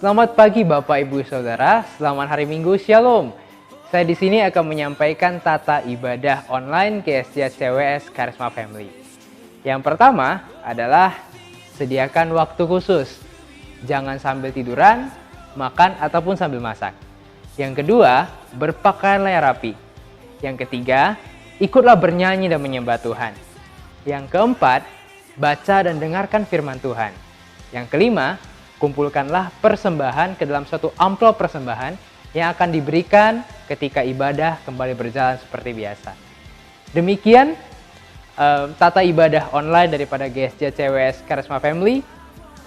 Selamat pagi Bapak Ibu Saudara, selamat hari Minggu, Shalom. Saya di sini akan menyampaikan tata ibadah online GSJ CWS Charisma Family. Yang pertama adalah sediakan waktu khusus. Jangan sambil tiduran, makan ataupun sambil masak. Yang kedua, berpakaianlah rapi. Yang ketiga, ikutlah bernyanyi dan menyembah Tuhan. Yang keempat, baca dan dengarkan firman Tuhan. Yang kelima, kumpulkanlah persembahan ke dalam suatu amplop persembahan yang akan diberikan ketika ibadah kembali berjalan seperti biasa. Demikian tata ibadah online daripada GSJ CWS Charisma Family.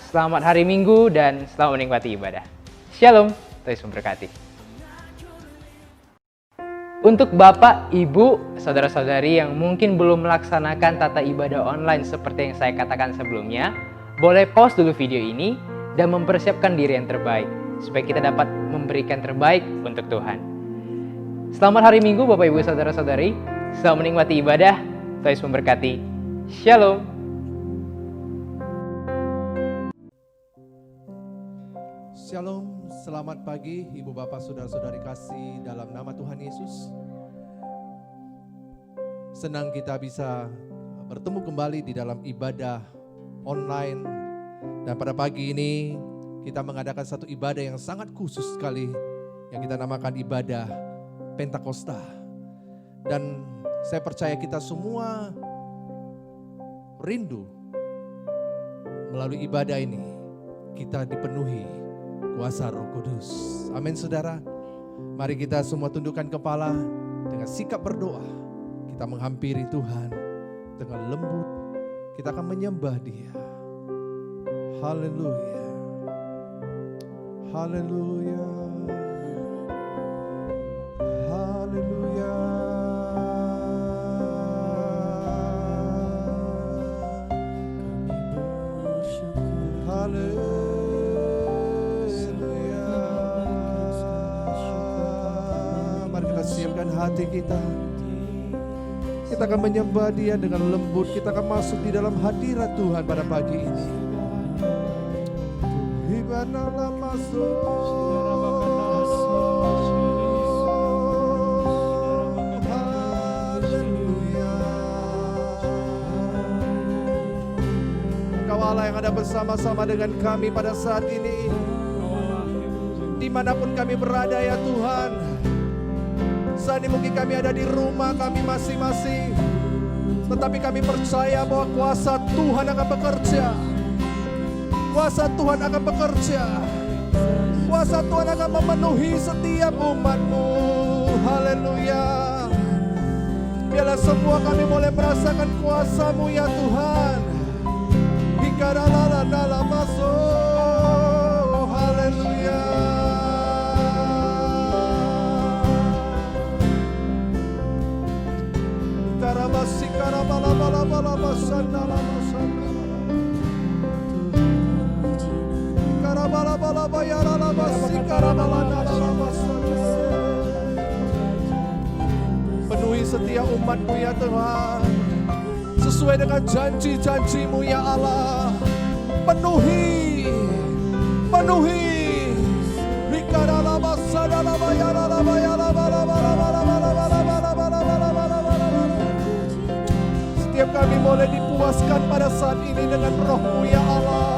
Selamat hari Minggu dan selamat menikmati ibadah. Shalom, Tuhan memberkati. Untuk Bapak, Ibu, Saudara-saudari yang mungkin belum melaksanakan tata ibadah online seperti yang saya katakan sebelumnya, boleh pause dulu video ini dan mempersiapkan diri yang terbaik, supaya kita dapat memberikan terbaik untuk Tuhan. Selamat hari Minggu Bapak Ibu Saudara-saudari, selamat menikmati ibadah, Tuhan memberkati. Shalom. Shalom, selamat pagi Ibu Bapak Saudara-saudari kasih dalam nama Tuhan Yesus. Senang kita bisa bertemu kembali di dalam ibadah online. Dan pada pagi ini kita mengadakan satu ibadah yang sangat khusus sekali yang kita namakan ibadah Pentakosta. Dan saya percaya kita semua rindu melalui ibadah ini kita dipenuhi kuasa Roh Kudus. Amin saudara. Mari kita semua tundukkan kepala dengan sikap berdoa. Kita menghampiri Tuhan dengan lembut. Kita akan menyembah Dia. Haleluya. Haleluya. Haleluya. Haleluya. Mari kita siapkan hati kita. Kita akan menyembah Dia dengan lembut. Kita akan masuk di dalam hadirat Tuhan pada pagi ini. Hibanalah masuk. Haleluya. Engkau Allah yang ada bersama-sama dengan kami pada saat ini. Dimanapun kami berada ya Tuhan. Saat ini mungkin kami ada di rumah kami masing-masing. Tetapi kami percaya bahwa kuasa Tuhan akan bekerja. Kuasa Tuhan akan bekerja. Kuasa Tuhan akan memenuhi setiap umat-Mu. Haleluya. Biarlah semua kami boleh merasakan kuasa-Mu ya Tuhan. Hikaralalala masuk. Haleluya. Karabasi karabala-bala-bala-basandala masandala. Penuhi setiap umat-Mu ya Tuhan, sesuai dengan janji-janji-Mu ya Allah. Penuhi, penuhi. Setiap kami boleh dipuaskan pada saat ini dengan Roh-Mu ya Allah.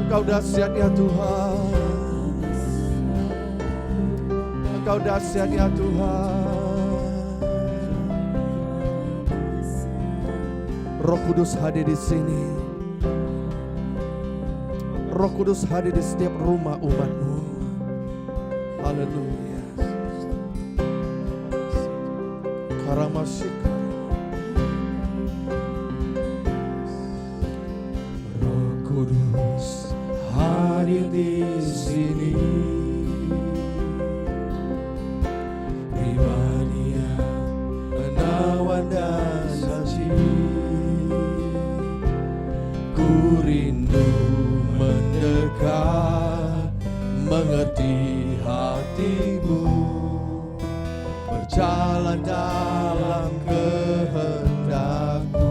Engkau dahsyat ya Tuhan. Engkau dahsyat ya Tuhan. Roh Kudus hadir di sini. Roh Kudus hadir di setiap rumah umat-Mu. Haleluya. Karamasika. Roh Kudus hadir di sini. Pribadi yang menawan dan saksi. Ku rindu mendekat, mengerti mengerti hatimu, berjalan dalam kehendak-Mu.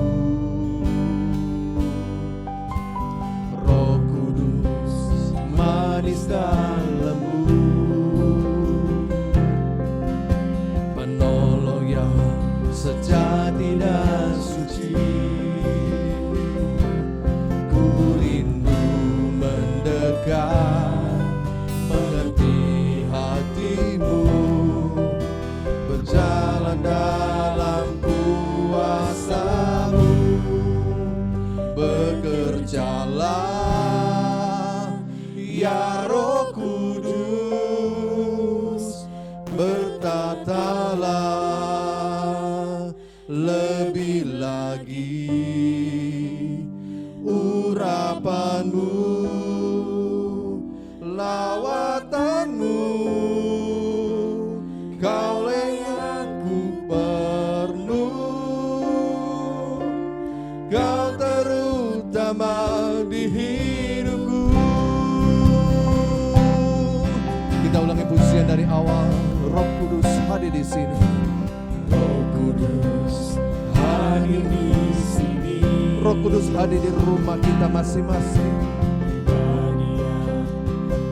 Roh Kudus manis dan lembut, penolong yang sejati dan suci. Ku rindu mendekat, mengerti hatimu, berjalan dalam kuasa-Mu. Bekerjalah ya Roh Kudus, bertatalah lebih lagi urapan-Mu, lawatan-Mu. Kaulah yang ku perlu, Kau terutama di hidupku. Kita ulangi pujian dari awal. Roh Kudus hadir di sini. Roh Kudus hadir di sini. Roh Kudus hadir di rumah kita masing-masing.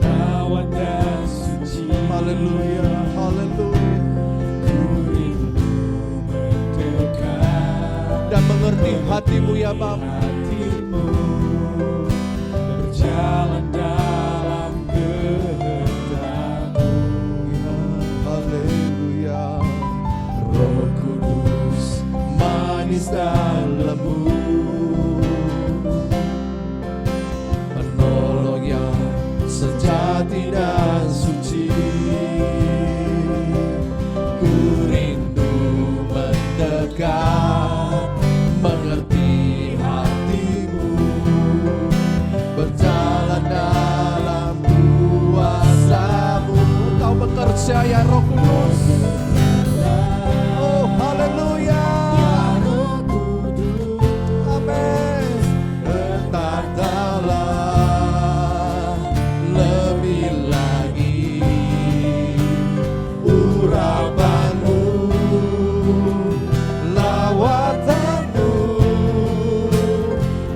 Tawat dan suci. Haleluya, haleluya. Ku rindu mendekat dan mengerti hatimu ya Bapa. Hatimu berjalan dalam kehendak-Mu. Haleluya. Roh Kudus manis dan lembut, penolong yang sejati dan suci. Ku rindu mendekat, mengerti hatimu, berjalan dalam kuasa-Mu. Kau bekerja ya Roh Kudus. Oh haleluya. Amin. Bertatalah lebih lagi urapan-Mu, lawatan-Mu.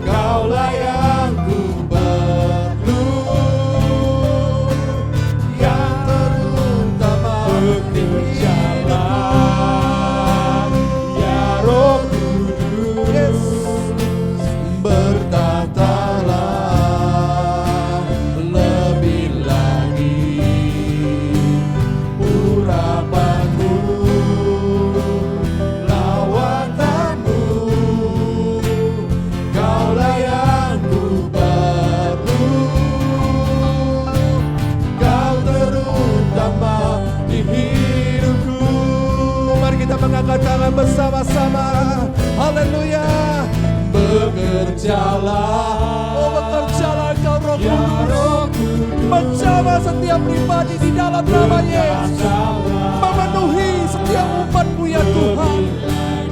Kaulah yang ku perlu, yang terutama. Bekerjalah ya Roh Kudus, bertatalah lebih lagi urapan-Mu, lawatan-Mu. Kaulah yang ku perlu, Kau terutama di hidupku. Mari kita mengangkat tangan bersama-sama. Haleluya. Bekerjalah, oh bekerjalah Kau Roh Kudus, menjamah setiap pribadi di dalam nama Yesus, memenuhi setiap umat-Mu ya Tuhan.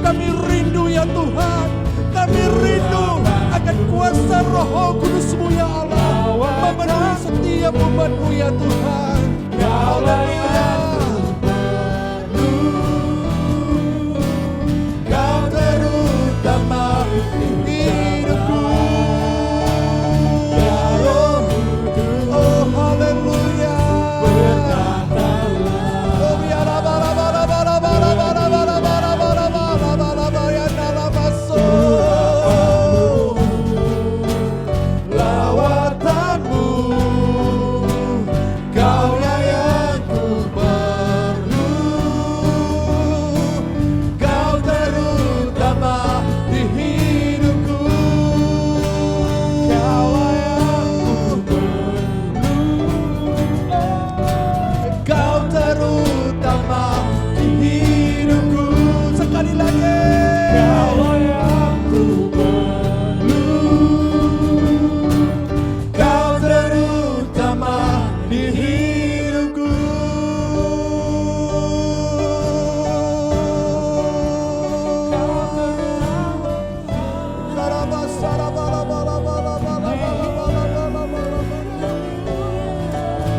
Kami rindu ya Tuhan, kami rindu akan kuasa Roh Kudus-Mu ya Allah, memenuhi setiap umat-Mu ya Tuhan. Haleluya. Kau terutama di hidupku ya Roh Kudus. Oh haleluya. Oh biara bara bara bara bara bara bara bara bara bara bara bara dalam masuk lawatan-Mu. Kau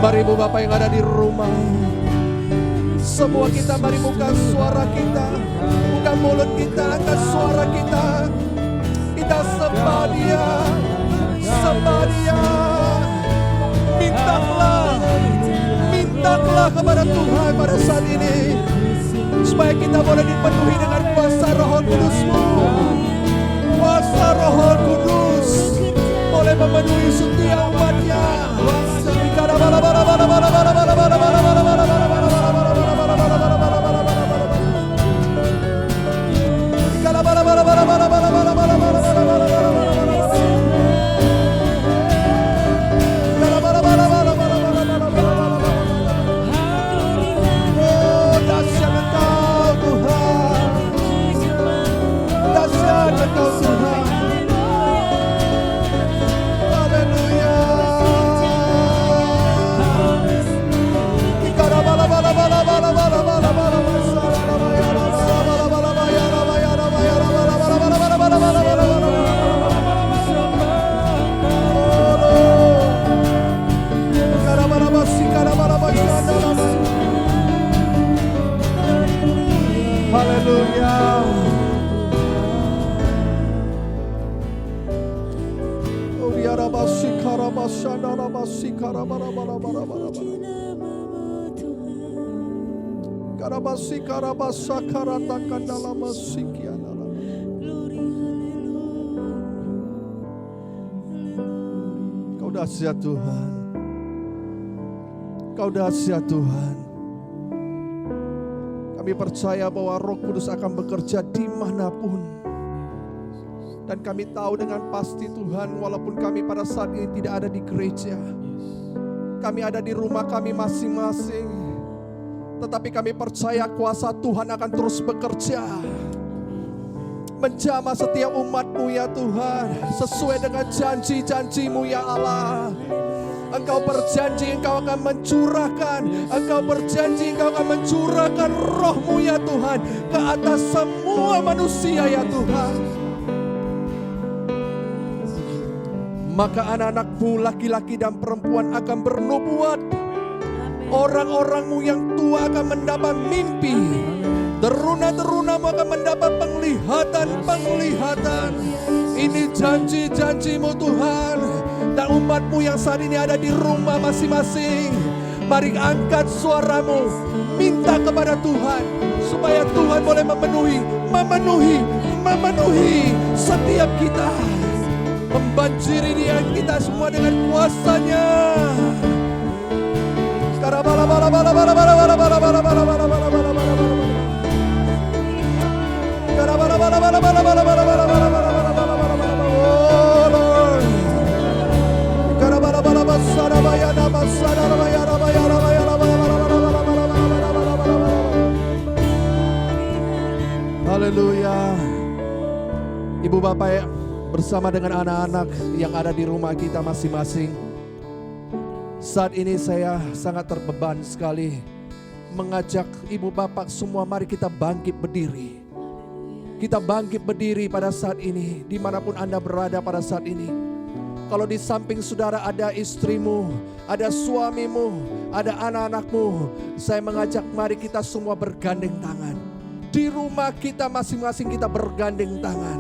Mari Ibu Bapak yang ada di rumah, semua kita mari buka suara kita, buka mulut kita, angkat suara kita. Kita sembah Dia, sembah Dia. Mintalah kepada Tuhan pada saat ini, supaya kita boleh dipenuhi dengan kuasa Roh Kudus-Mu. Kuasa Roh Kudus boleh memenuhi setiap umat-Nya. Kau dahsyat Tuhan, Kau dahsyat Tuhan. Kami percaya bahwa Roh Kudus akan bekerja dimanapun. Dan kami tahu dengan pasti Tuhan, walaupun kami pada saat ini tidak ada di gereja, kami ada di rumah kami masing-masing, tetapi kami percaya kuasa Tuhan akan terus bekerja, menjamah setiap umat-Mu ya Tuhan, sesuai dengan janji-janji-Mu ya Allah. Engkau berjanji Engkau akan mencurahkan, Engkau berjanji Engkau akan mencurahkan Roh-Mu ya Tuhan ke atas semua manusia ya Tuhan. Maka anak-anak-Mu laki-laki dan perempuan akan bernubuat. Orang-orang-Mu yang tua akan mendapat mimpi. Teruna-teruna-Mu akan mendapat penglihatan. Ini janji-janji-Mu Tuhan. Dan umat-Mu yang saat ini ada di rumah masing-masing, mari angkat suaramu, minta kepada Tuhan, supaya Tuhan boleh memenuhi setiap kita. Membanjiri dia kita semua dengan kuasa-Nya. Haleluya. Ibu Bapak bersama dengan anak-anak yang ada di rumah kita masing-masing, saat ini saya sangat terbeban sekali mengajak Ibu Bapak semua, mari kita bangkit berdiri. Kita bangkit berdiri pada saat ini, dimanapun Anda berada pada saat ini. Kalau di samping saudara ada istrimu, ada suamimu, ada anak-anakmu, saya mengajak mari kita semua bergandeng tangan. Di rumah kita masing-masing kita bergandeng tangan.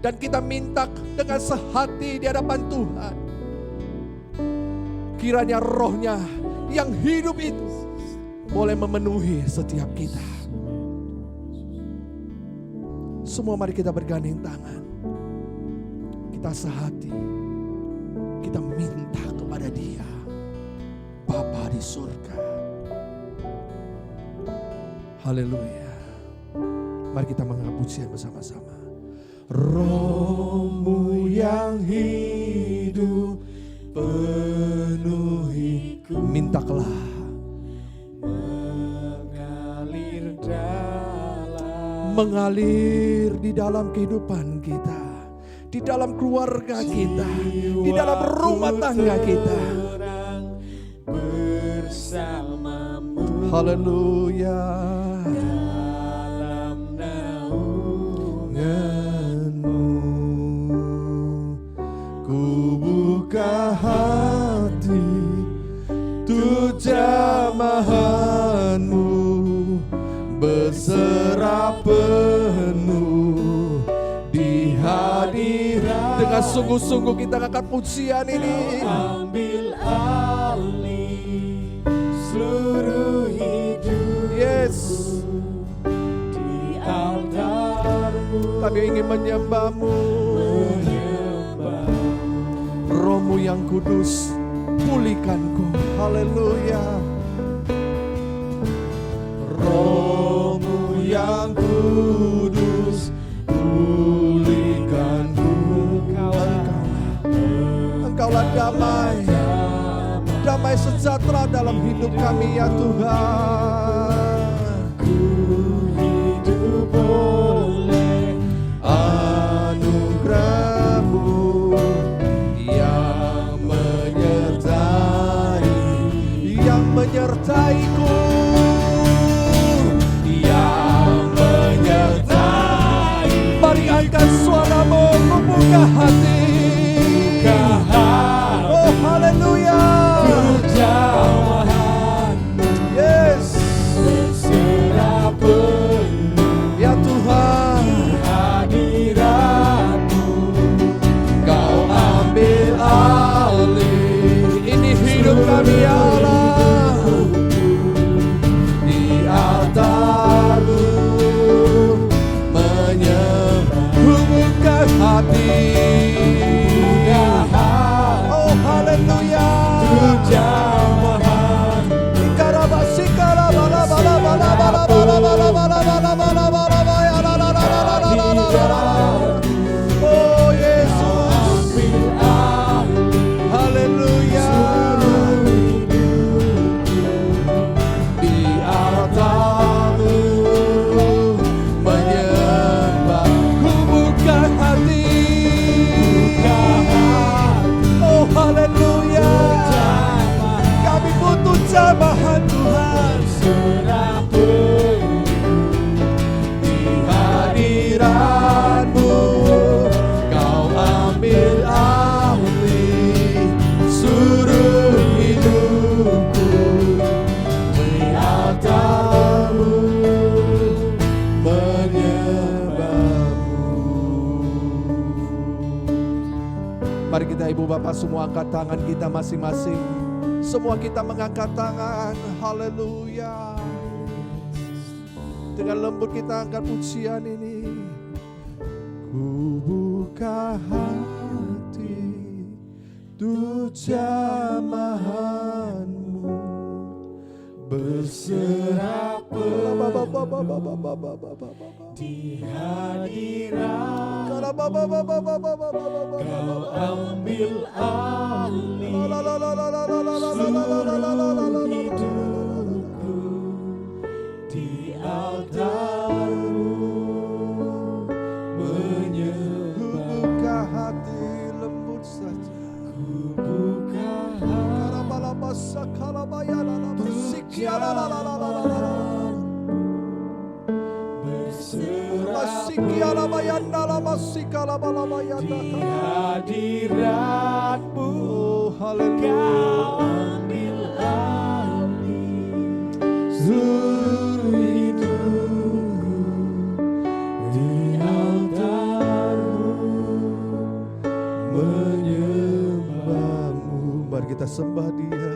Dan kita minta dengan sehati di hadapan Tuhan. Kiranya Roh-Nya yang hidup itu boleh memenuhi setiap kita. Semua mari kita bergandeng tangan. Kita sehati. Kita minta kepada Dia, Bapa di surga. Haleluya. Mari kita mengangkat pujian bersama-sama. Roh-Mu yang hidup penuhiku. Mintalah. Mengalir di dalam kehidupan kita, di dalam keluarga kita, di dalam rumah tangga kita. Bersamamu. Haleluya. Dalam naungan-Mu ku buka hati. tuh jamahanmu berserah penuh di hadirat. Dengan sungguh-sungguh kita angkat pujian ini. Ambil alih seluruh hidup. Yes. Di altarmu Kami ingin menyembahmu. Rohmu yang kudus, pulihkanku. Haleluya. Rohmu yang kudus, pulihkanku. Engkaulah damai, damai sejahtera dalam hidup kami ya Tuhan. ku hidup oleh Anugerah-Mu yang menyertaiku, yang menyertai. Mari angkat suaramu, membuka hati. Oh haleluya. Jamahanmu Yes. berserah penuh Ya Tuhan, hadiratmu. Kau ambil alih. Ini hidup kami ya Allah. Di altar-Mu menyembuhkan hati. Oh haleluya. Jamahan Oh Yesus. Haleluya. Di altar-Mu menyembah, ku buka hati. Oh haleluya. Kami butuh jamahan Tuhan. berserah penuh Di hadirat-Mu Kau ambil alih seluruh hidupku. Di altar-Mu menyembah-Mu. Mari kita Ibu Bapak semua angkat tangan kita masing-masing. Semua kita mengangkat tangan. Haleluya. Dengan lembut kita angkat pujian ini. Ku buka hati, tuh jamahan-Mu berserah di hadirat. Kau ambil alih seluruh hidupku. Di altar-Mu menyembah. Buka hati lembut saja. Ku buka di hadirat-Mu. Kau ambil alih seluruh hidupku. Di altar-Mu menyembah-Mu. Mari kita sembah Dia.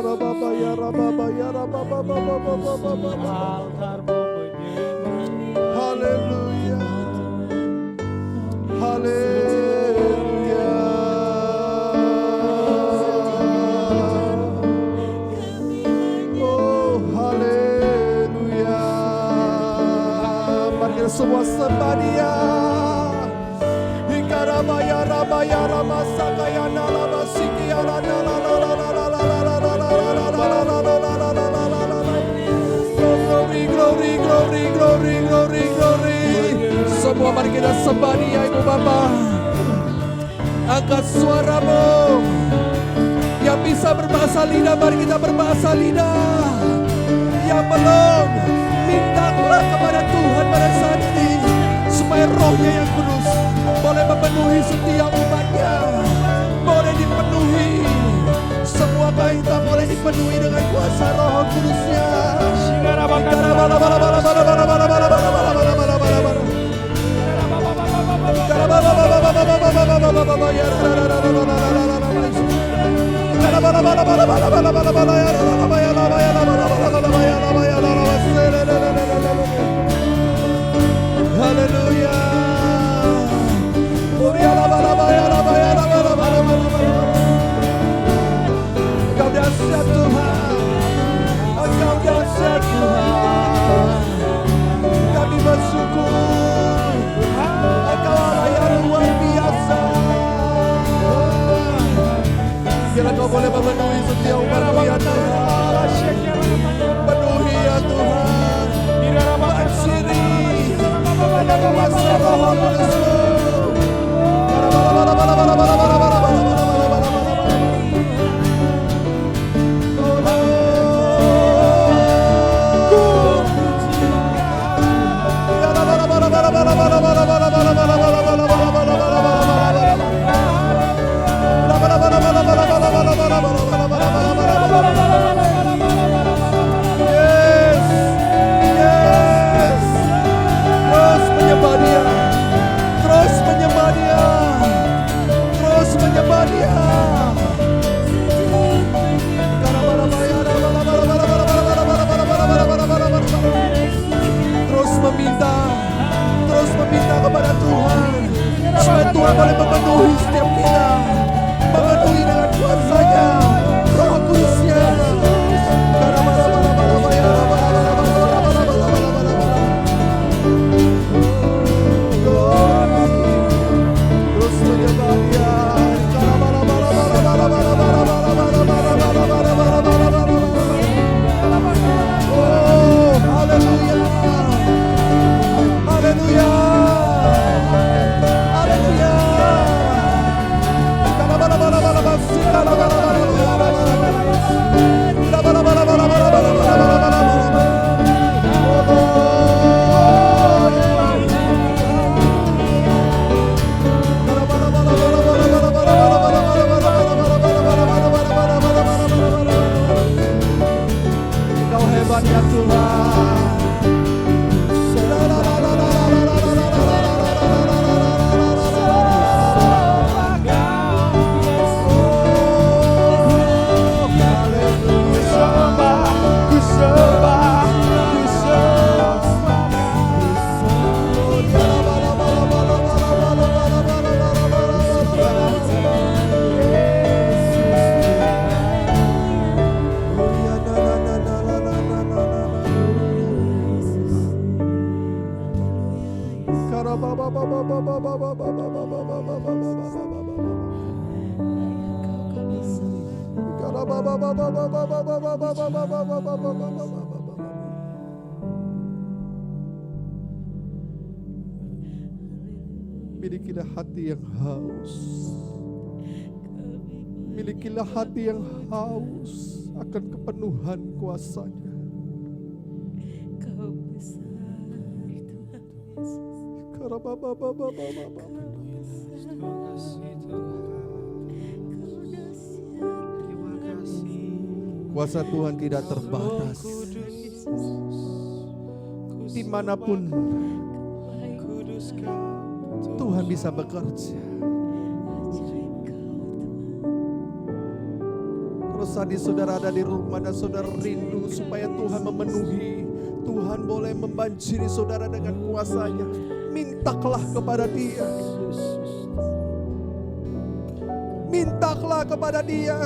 Rababaya, rababaya, rababababababababababa. altar-Mu menyembah. Haleluya. Haleluya. Oh haleluya. Mari kita semua sembah Dia. Hikarabaya rabaya ramasakaya nalabasiki Glory, glory, glory, glory, glory, glory. Semua mari kita sembah Dia Ibu Bapak. Angkat suaramu. Yang bisa berbahasa lidah, mari kita berbahasa lidah. Yang belum, mintalah kepada Tuhan pada saat ini, supaya Rohnya yang kudus boleh memenuhi setiap umatnya, boleh dipenuhi dipenuhi dengan kuasa Roh Kudus-Nya. Haleluya. Engkau dahsyat Tuhan, Engkau dahsyat Tuhan. Kami bersyukur, Engkau Allah yang luar biasa. Bila Kau boleh memenuhi setiap umat-Mu ya Tuhan, penuhi ya Tuhan, banjiri dengan kuasa Roh Kudus-Mu. Terus meminta kepada Tuhan supaya Tuhan boleh memenuhi setiap kita, memenuhi dengan kuasa-Nya, Roh Kudus-Nya. Terus menyembah Dia. Oh, haleluya. Haleluya. Haleluya. Engkau hebat ya Tuhan. Milikilah hati yang haus. Milikilah hati yang haus akan kepenuhan kuasa-Nya. Kau besar Tuhan Yesus. Terima kasih Tuhan. Terima kasih. Kuasa Tuhan tidak terbatas. Dimanapun Kudus Kau. Tuhan bisa bekerja. Kalau saat ini saudara ada di rumah dan saudara rindu supaya Tuhan memenuhi, Tuhan boleh membanjiri saudara dengan kuasa-Nya. Mintalah kepada Dia. Mintalah kepada Dia.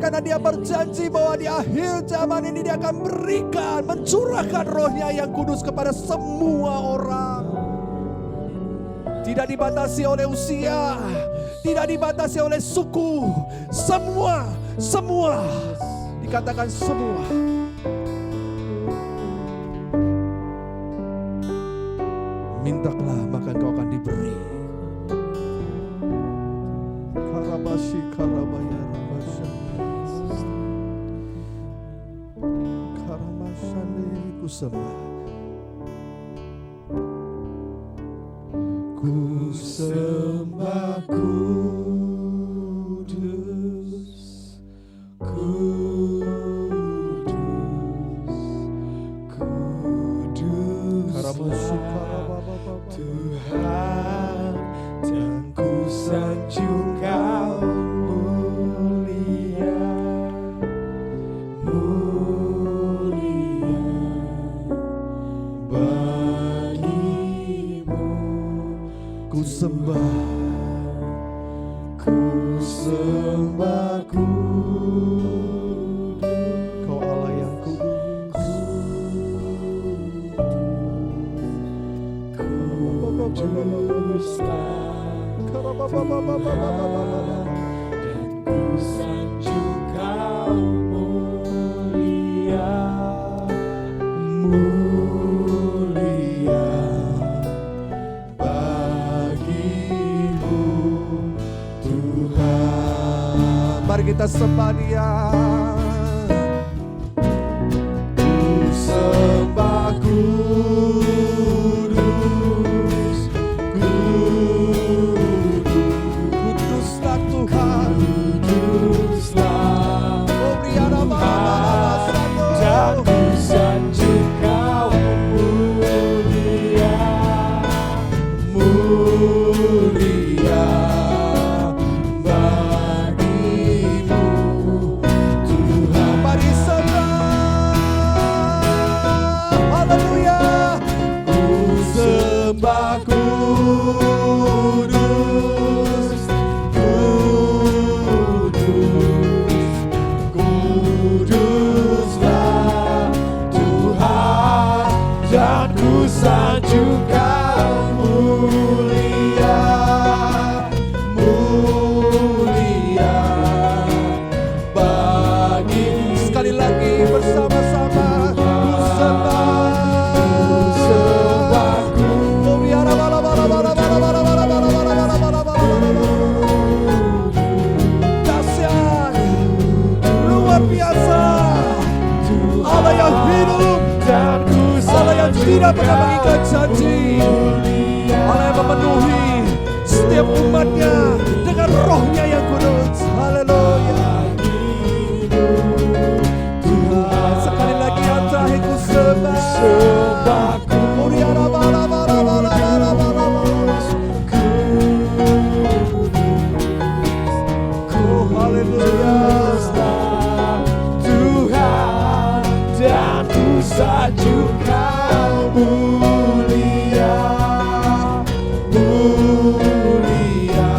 Karena Dia berjanji bahwa di akhir zaman ini Dia akan berikan, mencurahkan Roh-Nya yang kudus kepada semua orang. Tidak dibatasi oleh usia, tidak dibatasi oleh suku. Semua, dikatakan semua. Mintalah maka engkau akan diberi. Karabashi karabaya rabasha. Karamashane kusembah. Ku sembah kudus, sembah, ku sembah, Kau Allah yang kudus. Dan ku sanjung Kau mulia, Mulia bagimu Tuhan. Mari kita sembah Dia. Ku sembah kudus, kuduslah Tuhan, kuduslah oh biara dan ku sanjung Kau mulia, mulia bagimu Tuhan. Mari sembah, haleluya. Ku sembah kudus, kuduslah Tuhan, dan ku sanjung Kau mulia, mulia bagi. Sekali lagi bersama-sama ku sembah, oh biara dahsyat, luar biasa, Allah yang hidup, dan ku Allah yang tidak pernah mengikat janji, Allah yang memenuhi setiap umatnya dengan rohnya yang kudus. Haleluya. Tuhan, sekali lagi yang terakhir ku sembah, oh haleluya. Tuhan, dan ku sanjung Kau mulia, Mulia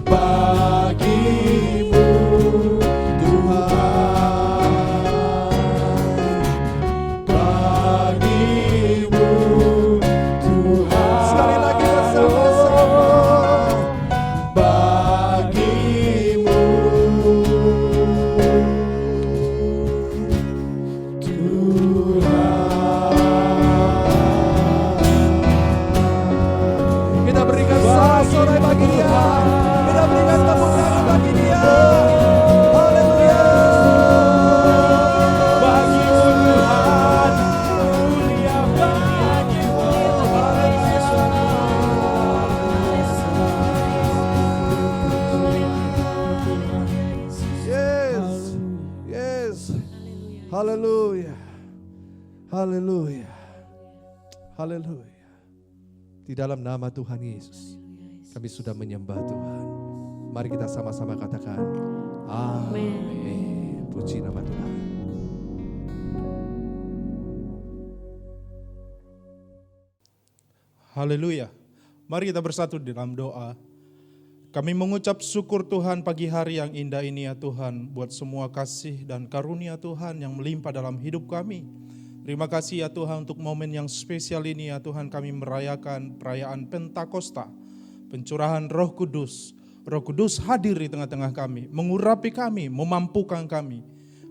bagimu Tuhan, bagimu Tuhan. Sekali lagi bersama-sama, bagimu Tuhan. Kita berikan sorak-sorai bagi Dia. Kita berikan tepuk tangan bagi Dia. Haleluya. bagimu Tuhan, mulia bagimu. Yes. Yes. Haleluya. Haleluya. Haleluya. Di dalam nama Tuhan Yesus, kami sudah menyembah Tuhan. Mari kita sama-sama katakan, amin. Puji nama Tuhan. Haleluya. Mari kita bersatu di dalam doa. Kami mengucap syukur Tuhan pagi hari yang indah ini ya Tuhan, buat semua kasih dan karunia Tuhan yang melimpah dalam hidup kami. Terima kasih ya Tuhan untuk momen yang spesial ini ya Tuhan, kami merayakan perayaan Pentakosta, pencurahan Roh Kudus. Roh Kudus hadir di tengah-tengah kami, mengurapi kami, memampukan kami,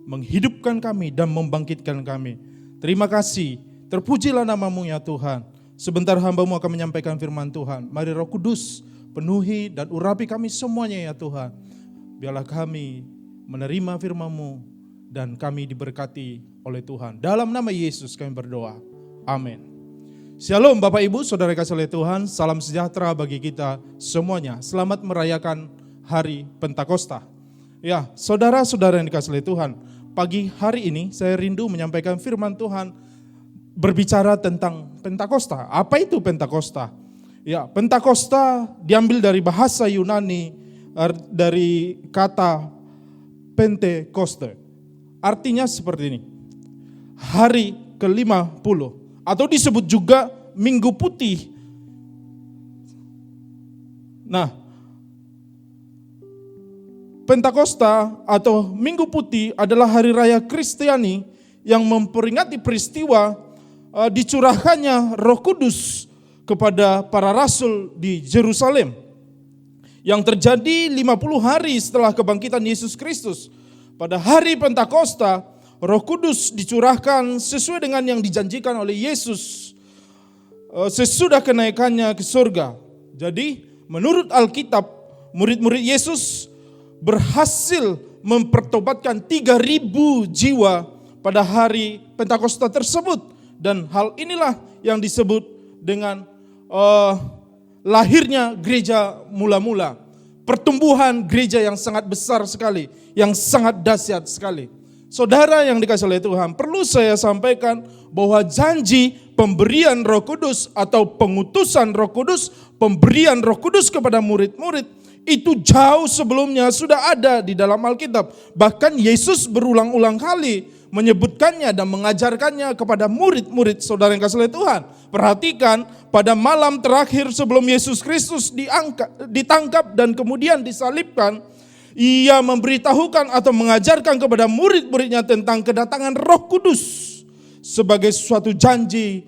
menghidupkan kami dan membangkitkan kami. Terima kasih, terpujilah nama-Mu ya Tuhan. Sebentar hamba-Mu akan menyampaikan firman Tuhan. Mari Roh Kudus penuhi dan urapi kami semuanya ya Tuhan. Biarlah kami menerima firman-Mu dan kami diberkati oleh Tuhan. Dalam nama Yesus kami berdoa. Amin. Shalom Bapak Ibu, Saudara kasih oleh Tuhan. Salam sejahtera bagi kita semuanya. Selamat merayakan hari Pentakosta. Ya, saudara-saudara yang dikasih oleh Tuhan. Pagi hari ini saya rindu menyampaikan firman Tuhan berbicara tentang Pentakosta. Apa itu Pentakosta? Ya, Pentakosta diambil dari bahasa Yunani, dari kata Pentekoste. Artinya seperti ini, hari ke-50 atau disebut juga Minggu Putih Nah, Pentakosta atau Minggu Putih adalah hari raya Kristiani yang memperingati peristiwa dicurahkannya Roh Kudus kepada para rasul di Yerusalem yang terjadi 50 hari setelah kebangkitan Yesus Kristus. Pada hari Pentakosta, Roh Kudus dicurahkan sesuai dengan yang dijanjikan oleh Yesus sesudah kenaikannya ke surga. Jadi, menurut Alkitab, murid-murid Yesus berhasil mempertobatkan 3.000 jiwa pada hari Pentakosta tersebut. Dan hal inilah yang disebut dengan lahirnya gereja mula-mula. Pertumbuhan gereja yang sangat besar sekali, yang sangat dahsyat sekali. Saudara yang dikasihi oleh Tuhan, perlu saya sampaikan bahwa janji pemberian Roh Kudus atau pengutusan Roh Kudus, pemberian Roh Kudus kepada murid-murid itu jauh sebelumnya sudah ada di dalam Alkitab. Bahkan Yesus berulang-ulang kali menyebutkannya dan mengajarkannya kepada murid-murid. Saudara yang kasih oleh Tuhan, perhatikan pada malam terakhir sebelum Yesus Kristus ditangkap dan kemudian disalibkan, ia memberitahukan atau mengajarkan kepada murid-muridnya tentang kedatangan Roh Kudus sebagai suatu janji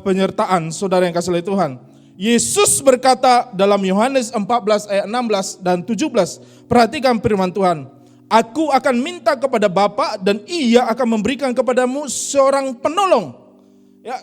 penyertaan. Saudara yang kasih oleh Tuhan, Yesus berkata dalam Yohanes 14 ayat 16 dan 17, perhatikan firman Tuhan, Aku akan minta kepada Bapa dan Ia akan memberikan kepadamu seorang penolong,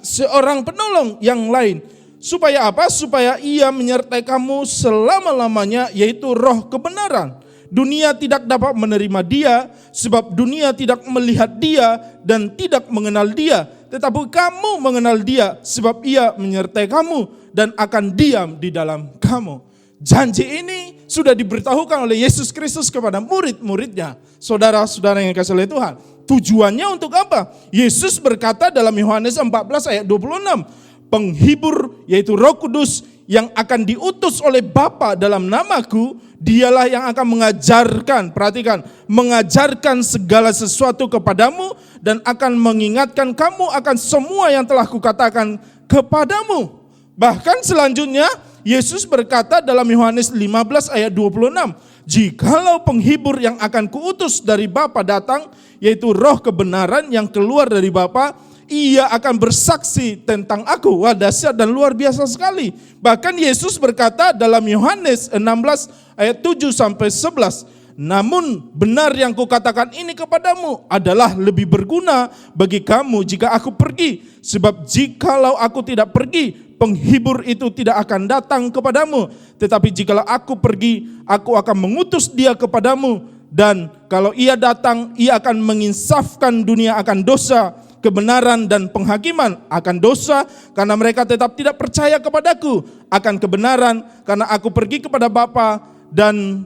seorang penolong yang lain. Supaya apa? Supaya Ia menyertai kamu selama-lamanya, yaitu Roh kebenaran. Dunia tidak dapat menerima Dia, sebab dunia tidak melihat Dia dan tidak mengenal Dia. Tetapi kamu mengenal Dia, sebab Ia menyertai kamu dan akan diam di dalam kamu. Janji ini sudah diberitahukan oleh Yesus Kristus kepada murid-muridnya. Saudara-saudara yang dikasihi oleh Tuhan, tujuannya untuk apa? Yesus berkata dalam Yohanes 14 ayat 26, penghibur yaitu Roh Kudus yang akan diutus oleh Bapa dalam namaku, dialah yang akan mengajarkan, perhatikan, mengajarkan segala sesuatu kepadamu dan akan mengingatkan kamu akan semua yang telah kukatakan kepadamu. Bahkan selanjutnya Yesus berkata dalam Yohanes 15 ayat 26, jikalau penghibur yang akan kuutus dari Bapa datang, yaitu Roh kebenaran yang keluar dari Bapa, ia akan bersaksi tentang aku. Wah, dahsyat dan luar biasa sekali. Bahkan Yesus berkata dalam Yohanes 16 ayat 7 sampai 11, namun benar yang kukatakan ini kepadamu adalah lebih berguna bagi kamu jika aku pergi. Sebab jikalau aku tidak pergi, penghibur itu tidak akan datang kepadamu. Tetapi jikalau aku pergi, aku akan mengutus dia kepadamu. Dan kalau ia datang, ia akan menginsafkan dunia akan dosa, kebenaran dan penghakiman. Akan dosa karena mereka tetap tidak percaya kepadaku, akan kebenaran karena aku pergi kepada Bapa dan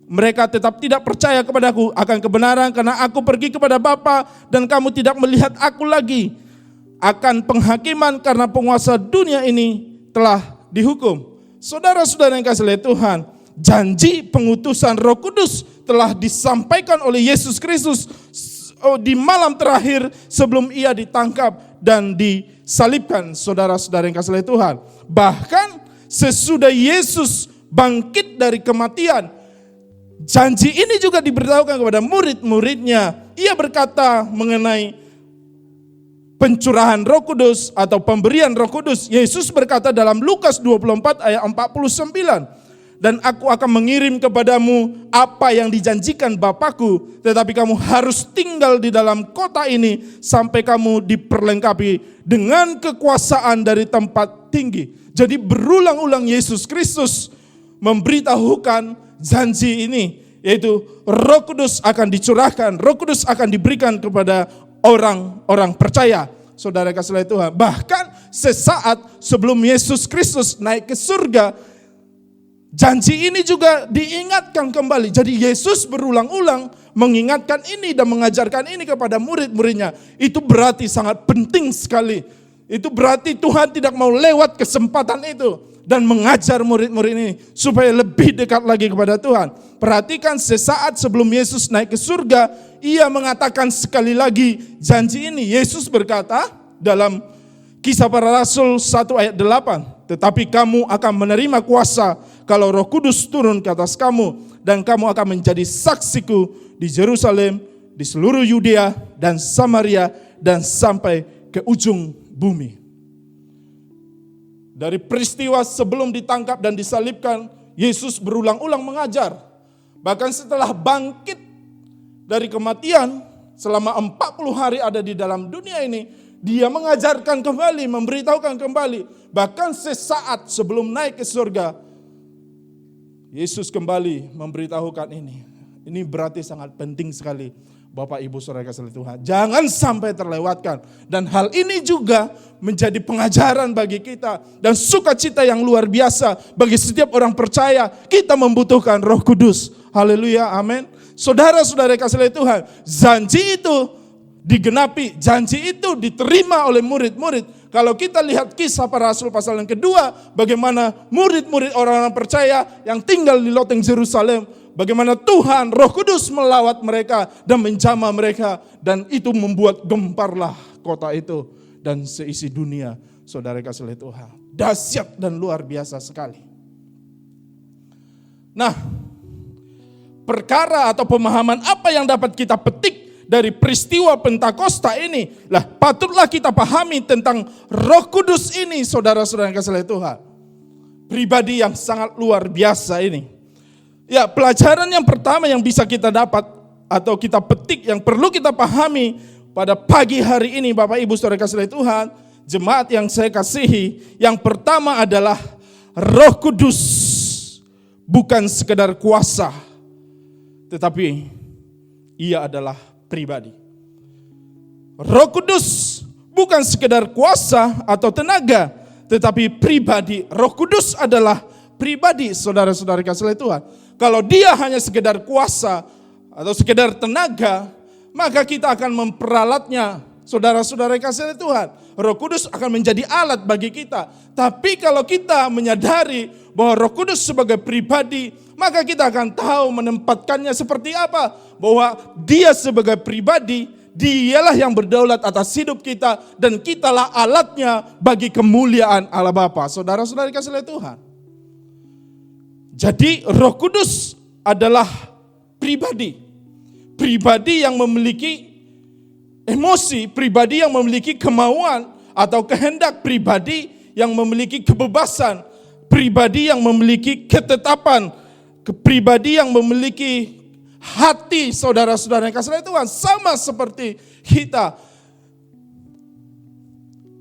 mereka tetap tidak percaya kepadaku, akan kebenaran karena aku pergi kepada Bapa dan kamu tidak melihat aku lagi, akan penghakiman karena penguasa dunia ini telah dihukum. Saudara-saudara yang kasih oleh Tuhan, janji pengutusan Roh Kudus telah disampaikan oleh Yesus Kristus di malam terakhir sebelum ia ditangkap dan disalibkan. Saudara-saudara yang kasih oleh Tuhan, bahkan sesudah Yesus bangkit dari kematian, janji ini juga diberitahukan kepada murid-muridnya. Ia berkata mengenai pencurahan Roh Kudus atau pemberian Roh Kudus. Yesus berkata dalam Lukas 24 ayat 49, dan aku akan mengirim kepadamu apa yang dijanjikan Bapakku, tetapi kamu harus tinggal di dalam kota ini sampai kamu diperlengkapi dengan kekuasaan dari tempat tinggi. Jadi berulang-ulang Yesus Kristus memberitahukan janji ini, yaitu Roh Kudus akan dicurahkan, Roh Kudus akan diberikan kepada orang-orang percaya. Saudara kasih oleh Tuhan, bahkan sesaat sebelum Yesus Kristus naik ke surga, janji ini juga diingatkan kembali. Jadi Yesus berulang-ulang mengingatkan ini dan mengajarkan ini kepada murid-muridnya. Itu berarti sangat penting sekali. Itu berarti Tuhan tidak mau lewat kesempatan itu dan mengajar murid-murid ini supaya lebih dekat lagi kepada Tuhan. Perhatikan sesaat sebelum Yesus naik ke surga, ia mengatakan sekali lagi janji ini. Yesus berkata dalam Kisah Para Rasul 1 ayat 8, tetapi kamu akan menerima kuasa kalau Roh Kudus turun ke atas kamu, dan kamu akan menjadi saksiku di Yerusalem, di seluruh Yudea dan Samaria, dan sampai ke ujung bumi. Dari peristiwa sebelum ditangkap dan disalibkan, Yesus berulang-ulang mengajar. Bahkan setelah bangkit dari kematian, selama 40 hari ada di dalam dunia ini, dia mengajarkan kembali, memberitahukan kembali. Bahkan sesaat sebelum naik ke surga, Yesus kembali memberitahukan ini. Ini berarti sangat penting sekali, Bapak Ibu Saudara kasih Tuhan. Jangan sampai terlewatkan. Dan hal ini juga menjadi pengajaran bagi kita dan sukacita yang luar biasa bagi setiap orang percaya. Kita membutuhkan Roh Kudus. Haleluya, amin. Saudara-saudara kasih Tuhan, janji itu digenapi, janji itu diterima oleh murid-murid. Kalau kita lihat Kisah Para Rasul pasal yang kedua, bagaimana murid-murid orang-orang percaya yang tinggal di loteng Yerusalem, bagaimana Tuhan Roh Kudus melawat mereka dan menjamah mereka, dan itu membuat gemparlah kota itu dan seisi dunia. Saudara kasih Tuhan, dahsyat dan luar biasa sekali. Nah, perkara atau pemahaman apa yang dapat kita petik dari peristiwa Pentakosta ini? Lah, patutlah kita pahami tentang Roh Kudus ini, saudara-saudara yang kasih Tuhan. Pribadi yang sangat luar biasa ini. Ya, pelajaran yang pertama yang bisa kita dapat atau kita petik, yang perlu kita pahami pada pagi hari ini, Bapak Ibu Saudara kasih Tuhan, jemaat yang saya kasihi, yang pertama adalah Roh Kudus bukan sekedar kuasa, tetapi ia adalah pribadi. Roh Kudus bukan sekedar kuasa atau tenaga, tetapi pribadi. Roh Kudus adalah pribadi, saudara-saudara kasih Tuhan. Kalau dia hanya sekedar kuasa atau sekedar tenaga, maka kita akan memperalatnya, saudara-saudara kasih Tuhan. Roh Kudus akan menjadi alat bagi kita. Tapi kalau kita menyadari bahwa Roh Kudus sebagai pribadi, maka kita akan tahu menempatkannya seperti apa. Bahwa dia sebagai pribadi, dialah yang berdaulat atas hidup kita, dan kitalah alatnya bagi kemuliaan Allah Bapa. Saudara-saudara kasih Tuhan. Jadi Roh Kudus adalah pribadi. Pribadi yang memiliki emosi, pribadi yang memiliki kemauan atau kehendak, pribadi yang memiliki kebebasan, pribadi yang memiliki ketetapan, pribadi yang memiliki hati, saudara-saudara yang kasih Tuhan, sama seperti kita.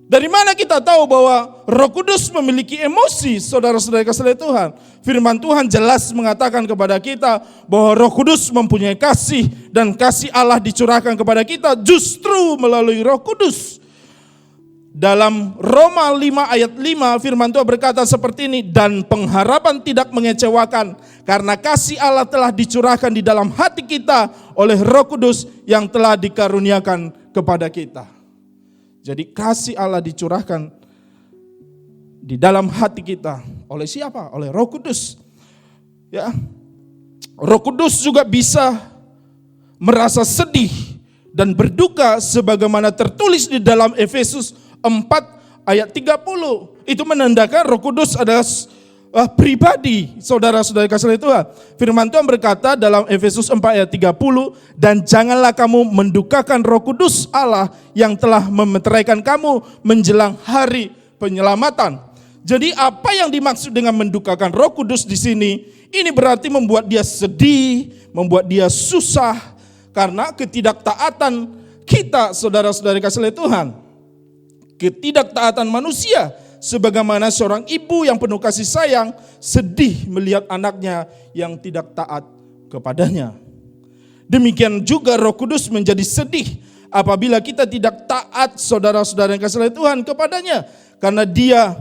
Dari mana kita tahu bahwa Roh Kudus memiliki emosi, saudara-saudara kasih Tuhan? Firman Tuhan jelas mengatakan kepada kita bahwa Roh Kudus mempunyai kasih, dan kasih Allah dicurahkan kepada kita justru melalui Roh Kudus. Dalam Roma 5 ayat 5 firman Tuhan berkata seperti ini, dan pengharapan tidak mengecewakan karena kasih Allah telah dicurahkan di dalam hati kita oleh Roh Kudus yang telah dikaruniakan kepada kita. Jadi kasih Allah dicurahkan di dalam hati kita oleh siapa? Oleh Roh Kudus. Ya. Roh Kudus juga bisa merasa sedih dan berduka sebagaimana tertulis di dalam Efesus 4 ayat 30. Itu menandakan Roh Kudus adalah pribadi, saudara-saudara kasih Tuhan. Firman Tuhan berkata dalam Efesus 4 ayat 30, dan janganlah kamu mendukakan Roh Kudus Allah yang telah memeteraikan kamu menjelang hari penyelamatan. Jadi apa yang dimaksud dengan mendukakan Roh Kudus di sini? Ini berarti membuat dia sedih, membuat dia susah karena ketidaktaatan kita, saudara-saudara kasih Tuhan. Ketidaktaatan manusia. Sebagaimana seorang ibu yang penuh kasih sayang sedih melihat anaknya yang tidak taat kepadanya. Demikian juga Roh Kudus menjadi sedih apabila kita tidak taat, saudara-saudara yang kasih Tuhan, kepadanya. Karena dia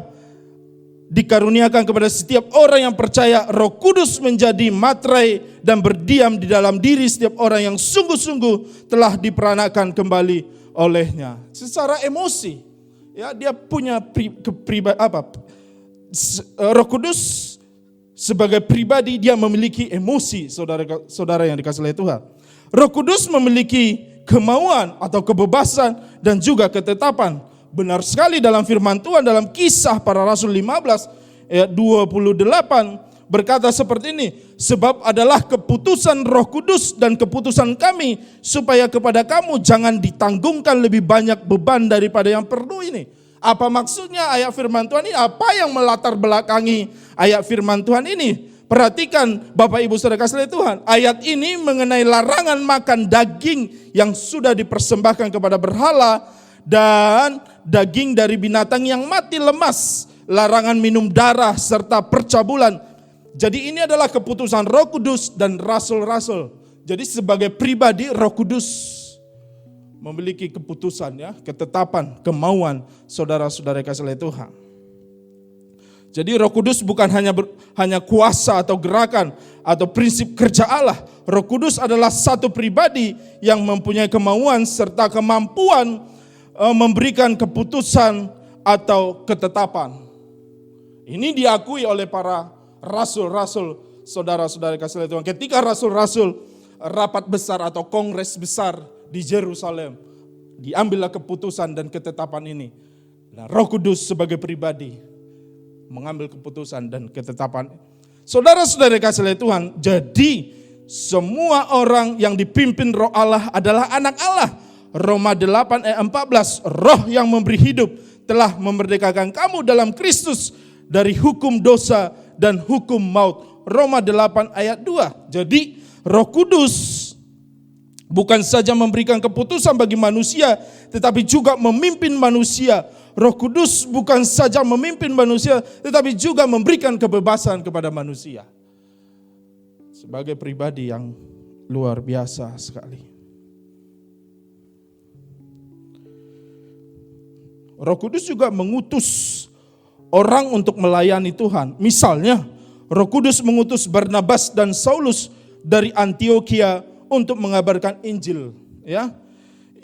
dikaruniakan kepada setiap orang yang percaya. Roh Kudus menjadi materai dan berdiam di dalam diri setiap orang yang sungguh-sungguh telah diperanakan kembali olehnya. Secara emosi, ya, dia punya Roh Kudus sebagai pribadi, dia memiliki emosi, saudara yang dikasihi oleh Tuhan. Roh Kudus memiliki kemauan atau kebebasan dan juga ketetapan. Benar sekali dalam firman Tuhan dalam Kisah Para Rasul 15 ayat 28 berkata seperti ini, sebab adalah keputusan Roh Kudus dan keputusan kami supaya kepada kamu jangan ditanggungkan lebih banyak beban daripada yang perlu ini. Apa maksudnya ayat firman Tuhan ini? Apa yang melatar belakangi ayat firman Tuhan ini? Perhatikan Bapak Ibu Saudara kasih Tuhan, ayat ini mengenai larangan makan daging yang sudah dipersembahkan kepada berhala dan daging dari binatang yang mati lemas, larangan minum darah serta percabulan. Jadi ini adalah keputusan Roh Kudus dan rasul-rasul. Jadi sebagai pribadi Roh Kudus memiliki keputusan ya, ketetapan, kemauan saudara-saudara kasih Tuhan. Jadi Roh Kudus bukan hanya kuasa atau gerakan atau prinsip kerja Allah. Roh Kudus adalah satu pribadi yang mempunyai kemauan serta kemampuan memberikan keputusan atau ketetapan. Ini diakui oleh para rasul-rasul, saudara-saudara kasih Tuhan. Ketika rasul-rasul rapat besar atau kongres besar di Yerusalem, diambillah keputusan dan ketetapan ini. Nah, Roh Kudus sebagai pribadi mengambil keputusan dan ketetapan. Saudara-saudara kasih Tuhan, jadi semua orang yang dipimpin Roh Allah adalah anak Allah. Roma 8 ayat 14, Roh yang memberi hidup telah memerdekakan kamu dalam Kristus dari hukum dosa dan hukum maut. Roma 8 ayat 2. Jadi Roh Kudus bukan saja memberikan keputusan bagi manusia, tetapi juga memimpin manusia. Roh Kudus bukan saja memimpin manusia, tetapi juga memberikan kebebasan kepada manusia. Sebagai pribadi yang luar biasa sekali. Roh Kudus juga mengutus orang untuk melayani Tuhan. Misalnya, Roh Kudus mengutus Barnabas dan Saulus dari Antiokhia untuk mengabarkan Injil, ya.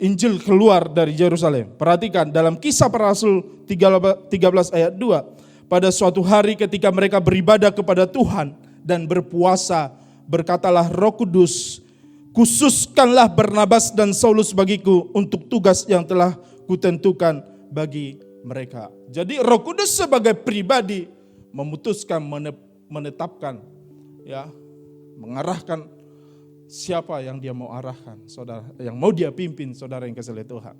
Injil keluar dari Yerusalem. Perhatikan dalam Kisah Para Rasul 13 ayat 2. Pada suatu hari ketika mereka beribadah kepada Tuhan dan berpuasa, berkatalah Roh Kudus, khususkanlah Barnabas dan Saulus bagiku untuk tugas yang telah kutentukan bagi mereka. Jadi Roh Kudus sebagai pribadi memutuskan, menetapkan, ya, mengarahkan siapa yang dia mau arahkan, saudara, yang mau dia pimpin, saudara yang kasih Tuhan.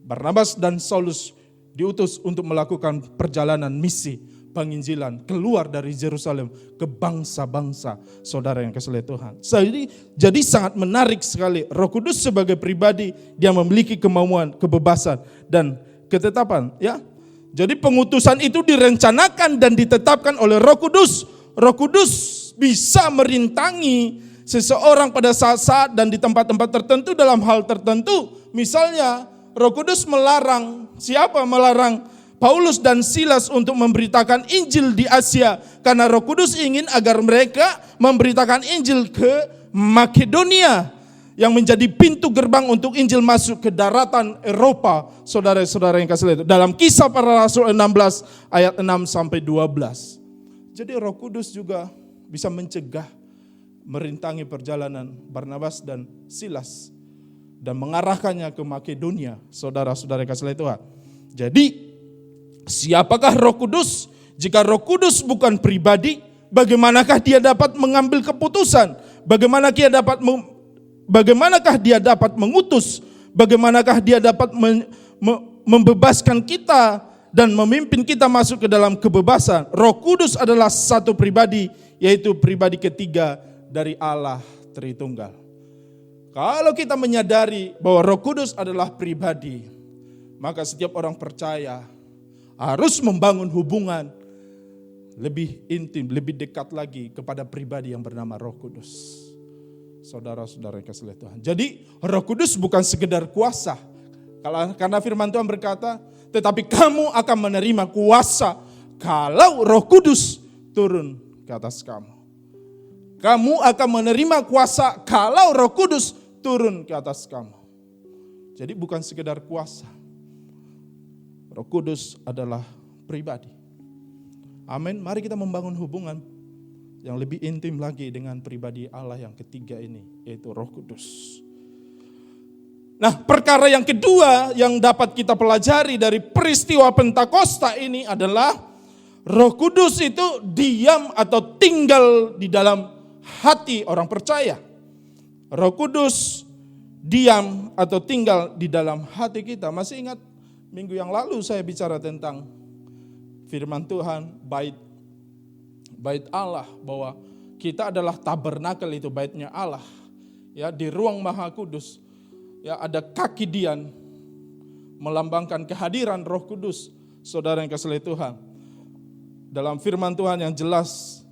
Barnabas dan Saulus diutus untuk melakukan perjalanan misi penginjilan keluar dari Yerusalem ke bangsa-bangsa, saudara yang kasih Tuhan. Jadi sangat menarik sekali. Roh Kudus sebagai pribadi dia memiliki kemauan, kebebasan dan ketetapan, ya. Jadi pengutusan itu direncanakan dan ditetapkan oleh Roh Kudus. Roh Kudus bisa merintangi seseorang pada saat-saat dan di tempat-tempat tertentu dalam hal tertentu. Misalnya Roh Kudus melarang, siapa melarang Paulus dan Silas untuk memberitakan Injil di Asia, karena Roh Kudus ingin agar mereka memberitakan Injil ke Makedonia yang menjadi pintu gerbang untuk Injil masuk ke daratan Eropa, saudara-saudara yang kasih lihat. Dalam Kisah Para Rasul 16 ayat 6 sampai 12. Jadi Roh Kudus juga bisa mencegah, merintangi perjalanan Barnabas dan Silas dan mengarahkannya ke Makedonia, saudara-saudara yang kasih lihat Tuhan. Jadi siapakah Roh Kudus? Jika Roh Kudus bukan pribadi, bagaimanakah dia dapat mengambil keputusan? Bagaimanakah dia dapat mengutus? Bagaimanakah dia dapat membebaskan kita dan memimpin kita masuk ke dalam kebebasan? Roh Kudus adalah satu pribadi, yaitu pribadi ketiga dari Allah Tritunggal. Kalau kita menyadari bahwa Roh Kudus adalah pribadi, maka setiap orang percaya harus membangun hubungan lebih intim, lebih dekat lagi kepada pribadi yang bernama Roh Kudus. Saudara-saudara yang kasih Tuhan. Jadi Roh Kudus bukan sekedar kuasa. Karena firman Tuhan berkata, tetapi kamu akan menerima kuasa kalau Roh Kudus turun ke atas kamu. Kamu akan menerima kuasa kalau Roh Kudus turun ke atas kamu. Jadi bukan sekedar kuasa. Roh Kudus adalah pribadi. Amin. Mari kita membangun hubungan yang lebih intim lagi dengan pribadi Allah yang ketiga ini, yaitu Roh Kudus. Nah, perkara yang kedua yang dapat kita pelajari dari peristiwa Pentakosta ini adalah Roh Kudus itu diam atau tinggal di dalam hati orang percaya. Roh Kudus diam atau tinggal di dalam hati kita. Masih ingat minggu yang lalu saya bicara tentang firman Tuhan, bait Allah, bahwa kita adalah tabernakel, itu baitnya Allah. Ya, di ruang Maha Kudus, ya, ada kaki dian melambangkan kehadiran Roh Kudus. Saudara yang kasih Tuhan, dalam firman Tuhan yang jelas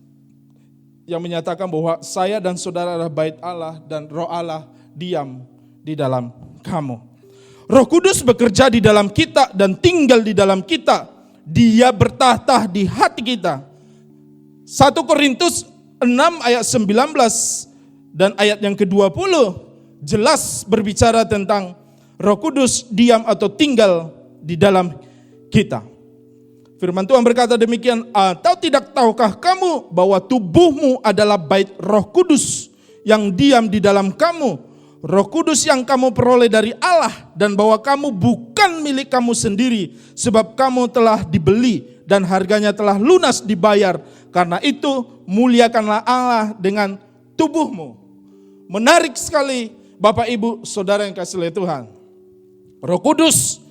yang menyatakan bahwa saya dan saudara adalah bait Allah dan Roh Allah diam di dalam kamu. Roh Kudus bekerja di dalam kita dan tinggal di dalam kita. Dia bertahta di hati kita. 1 Korintus 6 ayat 19 dan ayat yang ke-20 jelas berbicara tentang Roh Kudus diam atau tinggal di dalam kita. Firman Tuhan berkata demikian, atau tidak tahukah kamu bahwa tubuhmu adalah bait Roh Kudus yang diam di dalam kamu, Roh Kudus yang kamu peroleh dari Allah, dan bahwa kamu bukan milik kamu sendiri, sebab kamu telah dibeli dan harganya telah lunas dibayar. Karena itu muliakanlah Allah dengan tubuhmu. Menarik sekali Bapak Ibu Saudara yang kasih Tuhan. Roh Kudus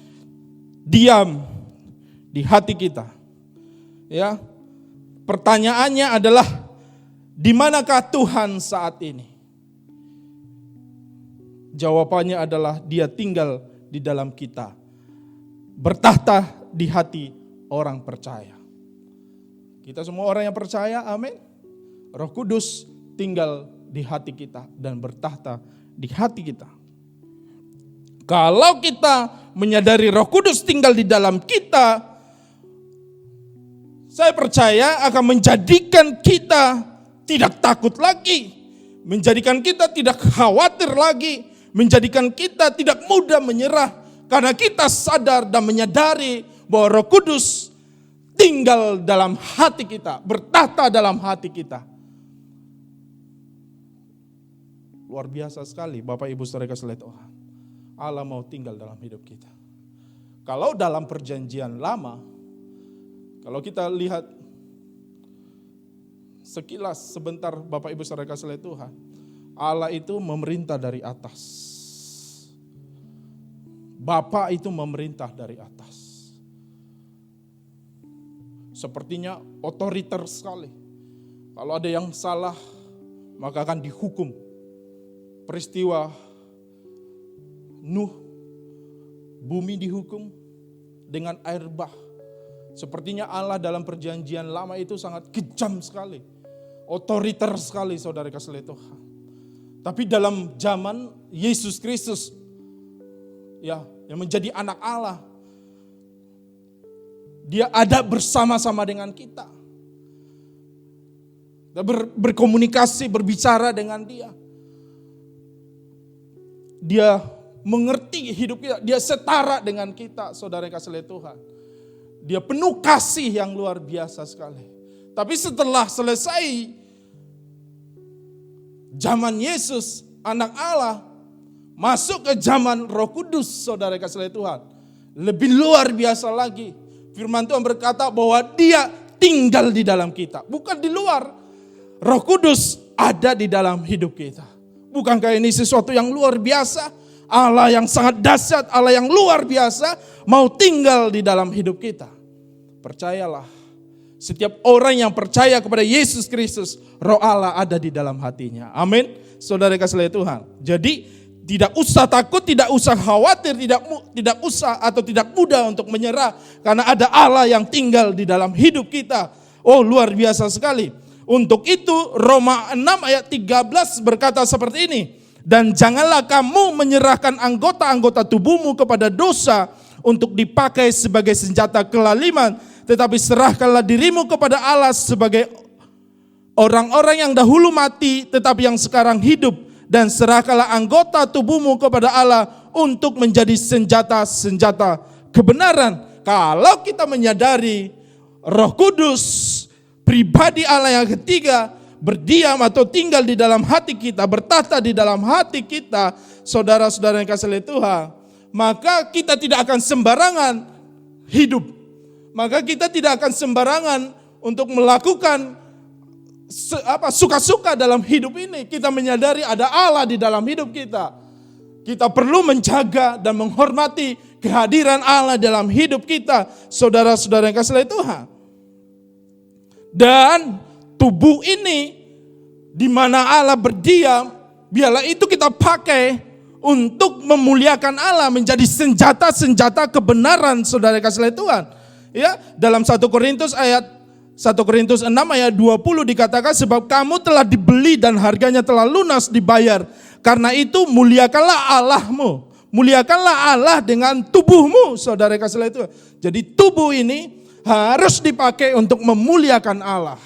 diam di hati kita. Ya. Pertanyaannya adalah, di manakah Tuhan saat ini? Jawabannya adalah dia tinggal di dalam kita. Bertahta di hati orang percaya. Kita semua orang yang percaya, amin. Roh Kudus tinggal di hati kita dan bertahta di hati kita. Kalau kita menyadari Roh Kudus tinggal di dalam kita, saya percaya akan menjadikan kita tidak takut lagi, menjadikan kita tidak khawatir lagi, menjadikan kita tidak mudah menyerah, karena kita sadar dan menyadari bahwa Roh Kudus tinggal dalam hati kita, bertahta dalam hati kita. Luar biasa sekali Bapak Ibu Saudara kasih Tuhan. Allah mau tinggal dalam hidup kita. Kalau dalam perjanjian lama, kalau kita lihat sekilas sebentar Bapak Ibu Saudara kasih Tuhan, Allah itu memerintah dari atas. Bapa itu memerintah dari atas. Sepertinya otoriter sekali. Kalau ada yang salah, maka akan dihukum. Peristiwa Nuh, bumi dihukum dengan air bah. Sepertinya Allah dalam perjanjian lama itu sangat kejam sekali. Otoriter sekali saudara kasih Tuhan. Tapi dalam zaman Yesus Kristus, ya, yang menjadi anak Allah, dia ada bersama-sama dengan kita. Kita berkomunikasi, berbicara dengan dia. Dia mengerti hidup kita, dia setara dengan kita, saudara kasih Tuhan. Dia penuh kasih yang luar biasa sekali. Tapi setelah selesai zaman Yesus, anak Allah, masuk ke zaman Roh Kudus, saudara kasih Tuhan. Lebih luar biasa lagi. Firman Tuhan berkata bahwa dia tinggal di dalam kita, bukan di luar. Roh Kudus ada di dalam hidup kita. Bukankah ini sesuatu yang luar biasa? Allah yang sangat dahsyat, Allah yang luar biasa mau tinggal di dalam hidup kita. Percayalah, setiap orang yang percaya kepada Yesus Kristus, Roh Allah ada di dalam hatinya. Amin. Saudara kasih Tuhan. Jadi tidak usah takut, tidak usah khawatir, tidak usah atau tidak mudah untuk menyerah, karena ada Allah yang tinggal di dalam hidup kita. Oh, luar biasa sekali. Untuk itu Roma 6 ayat 13 berkata seperti ini. Dan janganlah kamu menyerahkan anggota-anggota tubuhmu kepada dosa untuk dipakai sebagai senjata kelaliman, tetapi serahkanlah dirimu kepada Allah sebagai orang-orang yang dahulu mati tetapi yang sekarang hidup, dan serahkanlah anggota tubuhmu kepada Allah untuk menjadi senjata-senjata kebenaran. Kalau kita menyadari Roh Kudus, pribadi Allah yang ketiga, berdiam atau tinggal di dalam hati kita, bertata di dalam hati kita, saudara-saudara yang kasih oleh Tuhan, maka kita tidak akan sembarangan hidup. Maka kita tidak akan sembarangan untuk melakukan suka-suka dalam hidup ini. Kita menyadari ada Allah di dalam hidup kita. Kita perlu menjaga dan menghormati kehadiran Allah dalam hidup kita, saudara-saudara yang kasih oleh Tuhan. Dan tubuh ini di mana Allah berdiam, biarlah itu kita pakai untuk memuliakan Allah, menjadi senjata-senjata kebenaran, saudara yang kasih oleh Tuhan. Ya, dalam 1 Korintus 6 ayat 20 dikatakan, sebab kamu telah dibeli dan harganya telah lunas dibayar. Karena itu muliakanlah Allahmu. Muliakanlah Allah dengan tubuhmu, saudara kasih oleh Tuhan. Jadi tubuh ini harus dipakai untuk memuliakan Allah.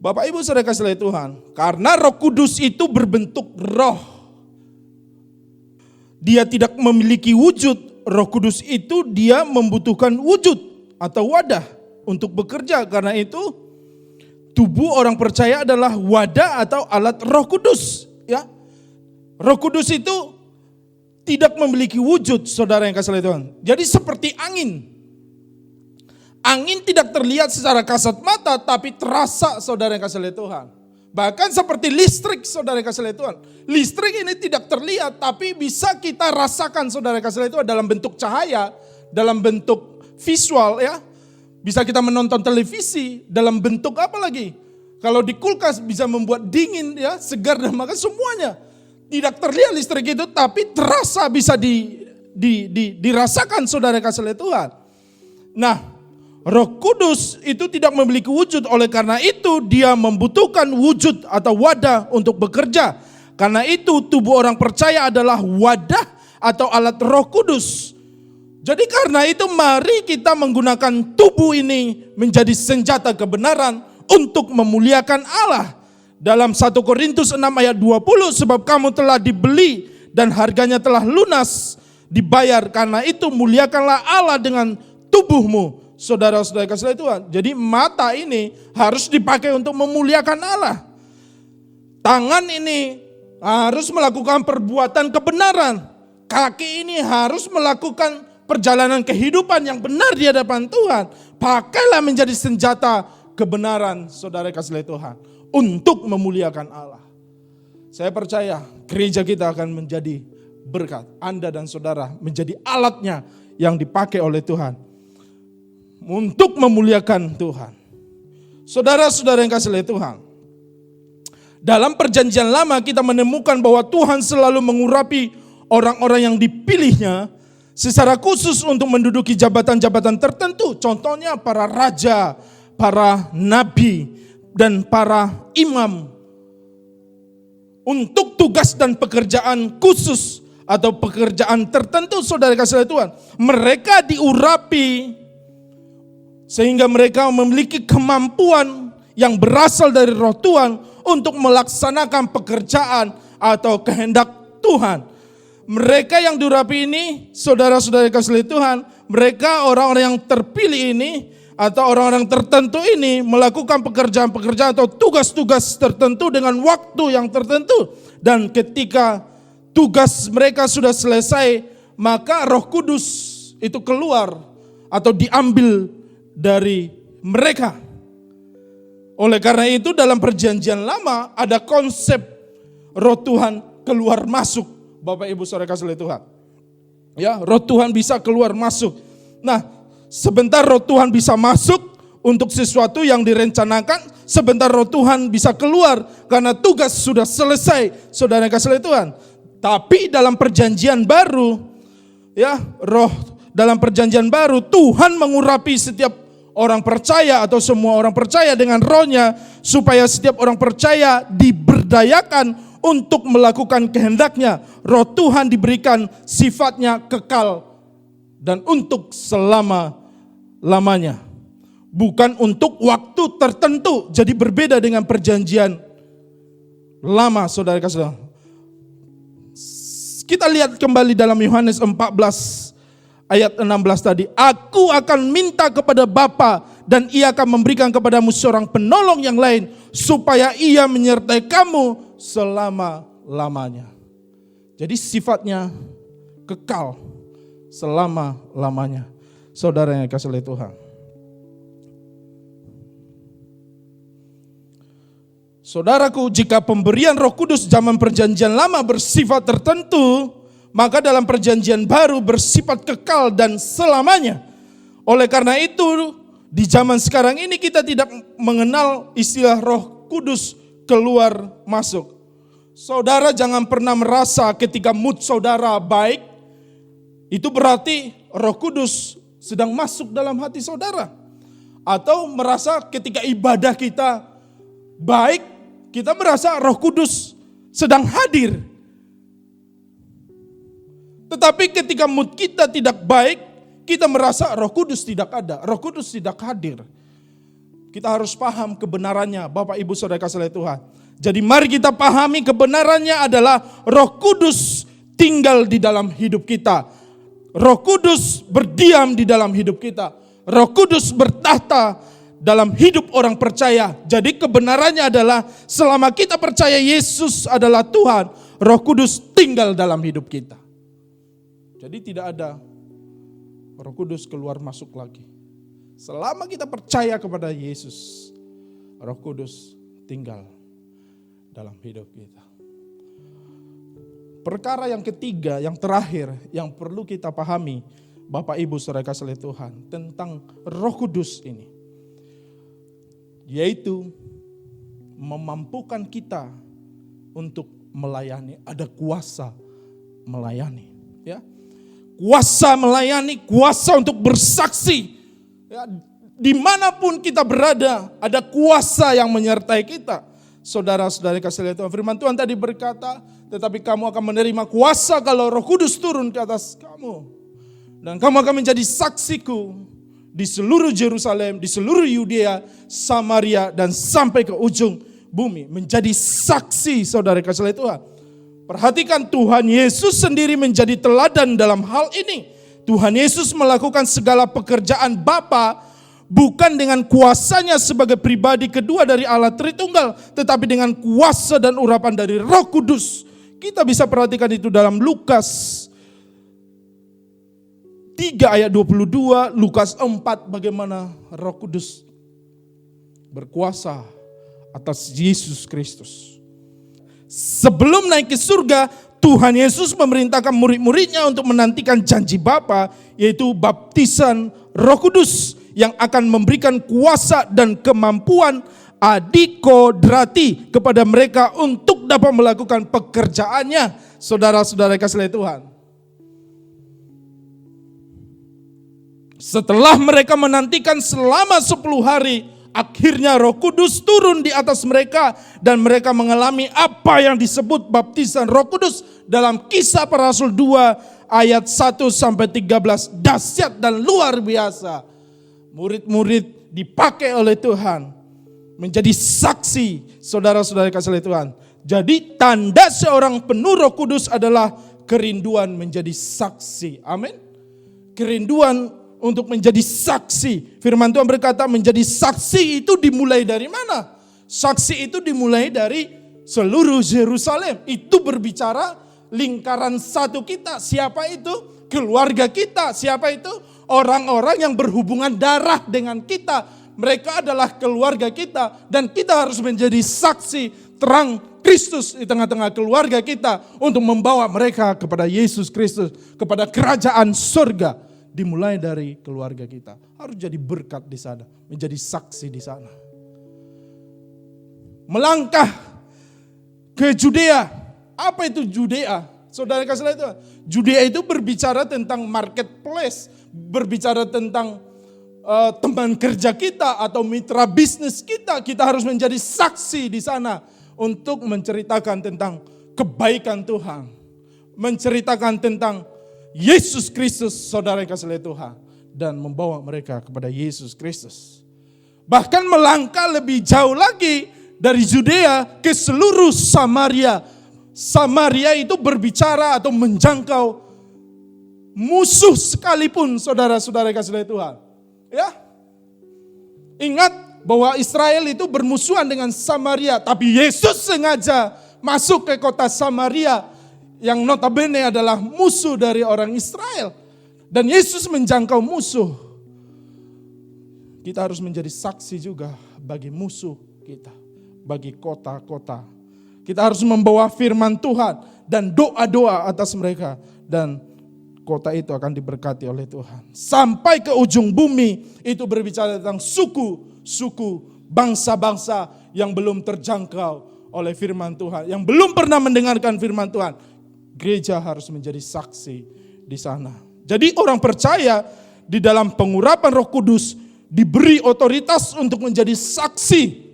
Bapak Ibu saudara kasih oleh Tuhan, karena Roh Kudus itu berbentuk roh. Dia tidak memiliki wujud. Roh Kudus itu dia membutuhkan wujud atau wadah untuk bekerja. Karena itu tubuh orang percaya adalah wadah atau alat Roh Kudus. Ya, Roh Kudus itu tidak memiliki wujud, saudara yang kasih oleh Tuhan. Jadi seperti angin. Angin tidak terlihat secara kasat mata, tapi terasa, saudara yang kasih oleh Tuhan. Bahkan seperti listrik, saudara yang kasih oleh Tuhan. Listrik ini tidak terlihat, tapi bisa kita rasakan, saudara yang kasih oleh Tuhan, dalam bentuk cahaya, dalam bentuk visual, ya. Bisa kita menonton televisi, dalam bentuk apa lagi? Kalau di kulkas bisa membuat dingin, ya, segar dan makan semuanya. Tidak terlihat listrik itu, tapi terasa, bisa dirasakan, saudara yang kasih oleh Tuhan. Nah, Roh Kudus itu tidak memiliki wujud, oleh karena itu dia membutuhkan wujud atau wadah untuk bekerja. Karena itu tubuh orang percaya adalah wadah atau alat Roh Kudus. Jadi karena itu mari kita menggunakan tubuh ini menjadi senjata kebenaran untuk memuliakan Allah. Dalam 1 Korintus 6 ayat 20, sebab kamu telah dibeli dan harganya telah lunas dibayar. Karena itu muliakanlah Allah dengan tubuhmu. Saudara-saudara kasih oleh Tuhan. Jadi mata ini harus dipakai untuk memuliakan Allah. Tangan ini harus melakukan perbuatan kebenaran. Kaki ini harus melakukan perjalanan kehidupan yang benar di hadapan Tuhan. Pakailah menjadi senjata kebenaran, saudara kasih oleh Tuhan, untuk memuliakan Allah. Saya percaya gereja kita akan menjadi berkat. Anda dan saudara menjadi alatnya yang dipakai oleh Tuhan untuk memuliakan Tuhan. Saudara-saudara yang kasih oleh Tuhan, dalam perjanjian lama kita menemukan bahwa Tuhan selalu mengurapi orang-orang yang dipilihnya secara khusus untuk menduduki jabatan-jabatan tertentu. Contohnya para raja, para nabi, dan para imam. Untuk tugas dan pekerjaan khusus atau pekerjaan tertentu, saudara kasih oleh Tuhan. Mereka diurapi sehingga mereka memiliki kemampuan yang berasal dari Roh Tuhan untuk melaksanakan pekerjaan atau kehendak Tuhan. Mereka yang diurapi ini, saudara-saudara kasih oleh Tuhan, mereka orang-orang yang terpilih ini atau orang-orang tertentu ini melakukan pekerjaan-pekerjaan atau tugas-tugas tertentu dengan waktu yang tertentu. Dan ketika tugas mereka sudah selesai, maka Roh Kudus itu keluar atau diambil dari mereka. Oleh karena itu dalam perjanjian lama ada konsep Roh Tuhan keluar masuk. Bapak Ibu saudara kasih oleh Tuhan. Ya, Roh Tuhan bisa keluar masuk. Nah, sebentar Roh Tuhan bisa masuk untuk sesuatu yang direncanakan, sebentar Roh Tuhan bisa keluar karena tugas sudah selesai, saudara kasih oleh Tuhan. Tapi dalam perjanjian baru, ya, dalam perjanjian baru Tuhan mengurapi setiap orang percaya atau semua orang percaya dengan rohnya, supaya setiap orang percaya diberdayakan untuk melakukan kehendaknya. Roh Tuhan diberikan sifatnya kekal dan untuk selama-lamanya, bukan untuk waktu tertentu. Jadi berbeda dengan perjanjian lama, saudara kasih. Kita lihat kembali dalam Yohanes 14 ayat 16 tadi. Aku akan minta kepada Bapa dan ia akan memberikan kepadamu seorang penolong yang lain, supaya ia menyertai kamu selama-lamanya. Jadi sifatnya kekal selama-lamanya. Saudara yang dikasihi oleh Tuhan. Saudaraku, jika pemberian Roh Kudus zaman perjanjian lama bersifat tertentu, maka dalam perjanjian baru bersifat kekal dan selamanya. Oleh karena itu, di zaman sekarang ini kita tidak mengenal istilah Roh Kudus keluar masuk. Saudara jangan pernah merasa ketika mood saudara baik, itu berarti Roh Kudus sedang masuk dalam hati saudara. Atau merasa ketika ibadah kita baik, kita merasa Roh Kudus sedang hadir. Tetapi ketika mood kita tidak baik, kita merasa Roh Kudus tidak ada, Roh Kudus tidak hadir. Kita harus paham kebenarannya, Bapak Ibu Saudara kasih oleh Tuhan. Jadi mari kita pahami kebenarannya adalah Roh Kudus tinggal di dalam hidup kita. Roh Kudus berdiam di dalam hidup kita. Roh Kudus bertahta dalam hidup orang percaya. Jadi kebenarannya adalah selama kita percaya Yesus adalah Tuhan, Roh Kudus tinggal dalam hidup kita. Jadi tidak ada Roh Kudus keluar masuk lagi. Selama kita percaya kepada Yesus, Roh Kudus tinggal dalam hidup kita. Perkara yang ketiga, yang terakhir, yang perlu kita pahami, Bapak Ibu Saudara kasih oleh Tuhan, tentang Roh Kudus ini. Yaitu memampukan kita untuk melayani, ada kuasa melayani, ya. Kuasa melayani, kuasa untuk bersaksi, ya. Dimanapun kita berada, ada kuasa yang menyertai kita. Saudara-saudara kasih oleh Tuhan, firman Tuhan tadi berkata, tetapi kamu akan menerima kuasa kalau Roh Kudus turun ke atas kamu. Dan kamu akan menjadi saksiku di seluruh Yerusalem, di seluruh Yudea, Samaria, dan sampai ke ujung bumi. Menjadi saksi, saudara kasih oleh Tuhan. Perhatikan, Tuhan Yesus sendiri menjadi teladan dalam hal ini. Tuhan Yesus melakukan segala pekerjaan Bapa bukan dengan kuasanya sebagai pribadi kedua dari Allah Tritunggal, tetapi dengan kuasa dan urapan dari Roh Kudus. Kita bisa perhatikan itu dalam Lukas 3 ayat 22, Lukas 4 bagaimana Roh Kudus berkuasa atas Yesus Kristus. Sebelum naik ke surga, Tuhan Yesus memerintahkan murid-muridnya untuk menantikan janji Bapa, yaitu baptisan Roh Kudus yang akan memberikan kuasa dan kemampuan adikodrati kepada mereka untuk dapat melakukan pekerjaannya. Saudara-saudara kasih oleh Tuhan. Setelah mereka menantikan selama 10 hari, akhirnya Roh Kudus turun di atas mereka dan mereka mengalami apa yang disebut baptisan Roh Kudus dalam Kisah Para Rasul 2 ayat 1 sampai 13. Dahsyat dan luar biasa. Murid-murid dipakai oleh Tuhan menjadi saksi, saudara-saudara kasih oleh Tuhan. Jadi tanda seorang penuh Roh Kudus adalah kerinduan menjadi saksi. Amin. Kerinduan untuk menjadi saksi. Firman Tuhan berkata menjadi saksi itu dimulai dari mana? Saksi itu dimulai dari seluruh Yerusalem. Itu berbicara lingkaran satu kita. Siapa itu? Keluarga kita. Siapa itu? Orang-orang yang berhubungan darah dengan kita. Mereka adalah keluarga kita. Dan kita harus menjadi saksi terang Kristus di tengah-tengah keluarga kita. Untuk membawa mereka kepada Yesus Kristus. Kepada kerajaan surga. Dimulai dari keluarga kita. Harus jadi berkat di sana. Menjadi saksi di sana. Melangkah ke Judea. Apa itu Judea? Saudara kasih lihat itu. Judea itu berbicara tentang marketplace. Berbicara tentang teman kerja kita atau mitra bisnis kita. Kita harus menjadi saksi di sana. Untuk menceritakan tentang kebaikan Tuhan. Menceritakan tentang Yesus Kristus, saudara yang kasih oleh Tuhan. Dan membawa mereka kepada Yesus Kristus. Bahkan melangkah lebih jauh lagi dari Judea ke seluruh Samaria. Samaria itu berbicara atau menjangkau musuh sekalipun, saudara-saudara yang kasih oleh Tuhan. Ya, Ingat bahwa Israel itu bermusuhan dengan Samaria, tapi Yesus sengaja masuk ke kota Samaria yang notabene adalah musuh dari orang Israel. Dan Yesus menjangkau musuh. Kita harus menjadi saksi juga bagi musuh kita, bagi kota-kota. Kita harus membawa firman Tuhan dan doa-doa atas mereka, dan kota itu akan diberkati oleh Tuhan. Sampai ke ujung bumi, itu berbicara tentang suku, bangsa-bangsa yang belum terjangkau oleh firman Tuhan, yang belum pernah mendengarkan firman Tuhan. Gereja harus menjadi saksi di sana. Jadi orang percaya di dalam pengurapan Roh Kudus diberi otoritas untuk menjadi saksi.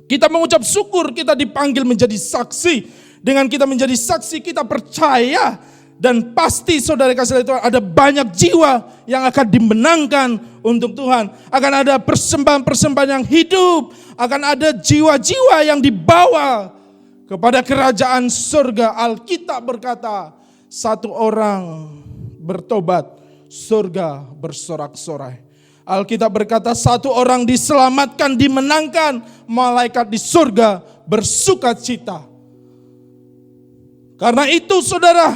Kita mengucap syukur, kita dipanggil menjadi saksi. Dengan kita menjadi saksi, kita percaya. Dan pasti saudara kasih Tuhan, ada banyak jiwa yang akan dimenangkan untuk Tuhan. Akan ada persembahan-persembahan yang hidup. Akan ada jiwa-jiwa yang dibawa kepada kerajaan surga. Alkitab berkata, satu orang bertobat, surga bersorak-sorai. Alkitab berkata satu orang diselamatkan, dimenangkan, malaikat di surga bersuka cita. Karena itu saudara,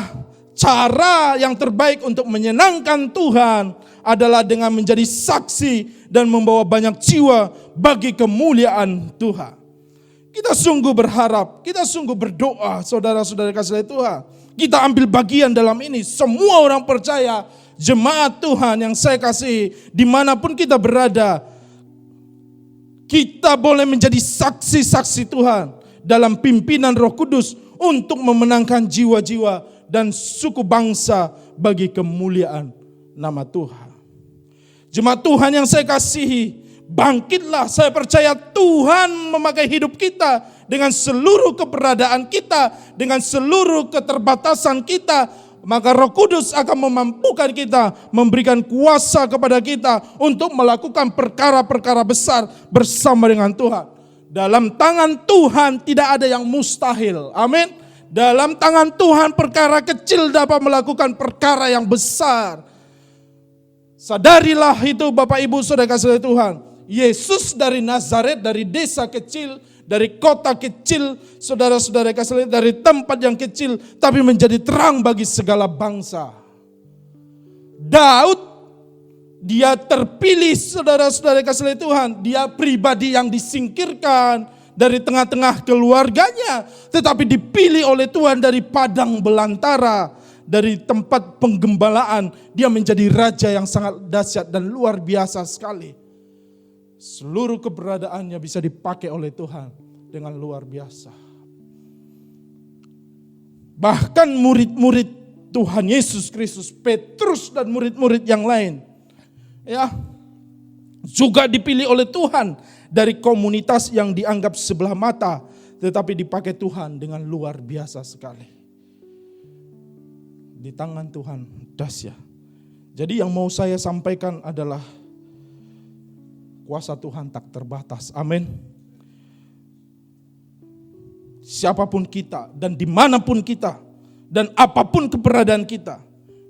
cara yang terbaik untuk menyenangkan Tuhan adalah dengan menjadi saksi dan membawa banyak jiwa bagi kemuliaan Tuhan. Kita sungguh berharap, kita sungguh berdoa saudara-saudara kasih Tuhan. Kita ambil bagian dalam ini, semua orang percaya, jemaat Tuhan yang saya kasih, dimanapun kita berada, kita boleh menjadi saksi-saksi Tuhan dalam pimpinan Roh Kudus untuk memenangkan jiwa-jiwa dan suku bangsa bagi kemuliaan nama Tuhan. Jemaat Tuhan yang saya kasihi, bangkitlah. Saya percaya Tuhan memakai hidup kita dengan seluruh keberadaan kita, dengan seluruh keterbatasan kita. Maka Roh Kudus akan memampukan kita, memberikan kuasa kepada kita untuk melakukan perkara-perkara besar bersama dengan Tuhan. Dalam tangan Tuhan tidak ada yang mustahil. Amin. Dalam tangan Tuhan perkara kecil dapat melakukan perkara yang besar. Sadarilah itu Bapak Ibu Saudara kasih Tuhan. Yesus dari Nazaret, dari desa kecil, dari kota kecil, saudara-saudara kasih lihat, dari tempat yang kecil, tapi menjadi terang bagi segala bangsa. Daud, dia terpilih, saudara-saudara kasih lihat Tuhan, dia pribadi yang disingkirkan dari tengah-tengah keluarganya, tetapi dipilih oleh Tuhan dari padang belantara, dari tempat penggembalaan, dia menjadi raja yang sangat dahsyat dan luar biasa sekali. Seluruh keberadaannya bisa dipakai oleh Tuhan dengan luar biasa. Bahkan murid-murid Tuhan Yesus Kristus, Petrus dan murid-murid yang lain, ya, juga dipilih oleh Tuhan dari komunitas yang dianggap sebelah mata, tetapi dipakai Tuhan dengan luar biasa sekali. Di tangan Tuhan dahsyat. Jadi yang mau saya sampaikan adalah kuasa Tuhan tak terbatas. Amin. Siapapun kita dan dimanapun kita dan apapun keberadaan kita,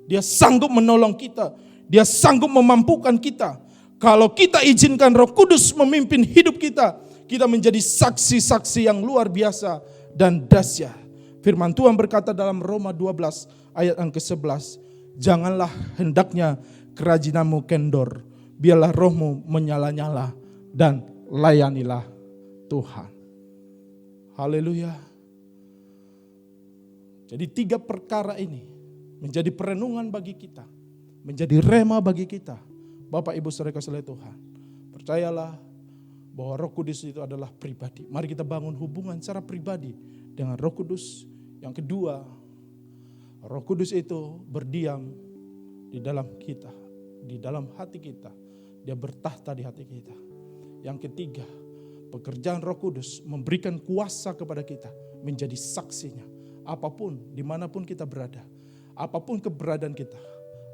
Dia sanggup menolong kita. Dia sanggup memampukan kita. Kalau kita izinkan Roh Kudus memimpin hidup kita, kita menjadi saksi-saksi yang luar biasa dan dahsyat. Firman Tuhan berkata dalam Roma 12 ayat yang ke-11, janganlah hendaknya kerajinanmu kendor, biarlah rohmu menyala-nyala dan layanilah Tuhan. Haleluya. Jadi 3 perkara ini menjadi perenungan bagi kita, menjadi rema bagi kita. Bapak Ibu Saudara kasih Tuhan, percayalah bahwa Roh Kudus itu adalah pribadi. Mari kita bangun hubungan secara pribadi dengan Roh Kudus. Yang kedua, Roh Kudus itu berdiam di dalam kita, di dalam hati kita. Dia bertahta di hati kita. Yang ketiga, pekerjaan Roh Kudus memberikan kuasa kepada kita menjadi saksinya. Apapun, dimanapun kita berada, apapun keberadaan kita,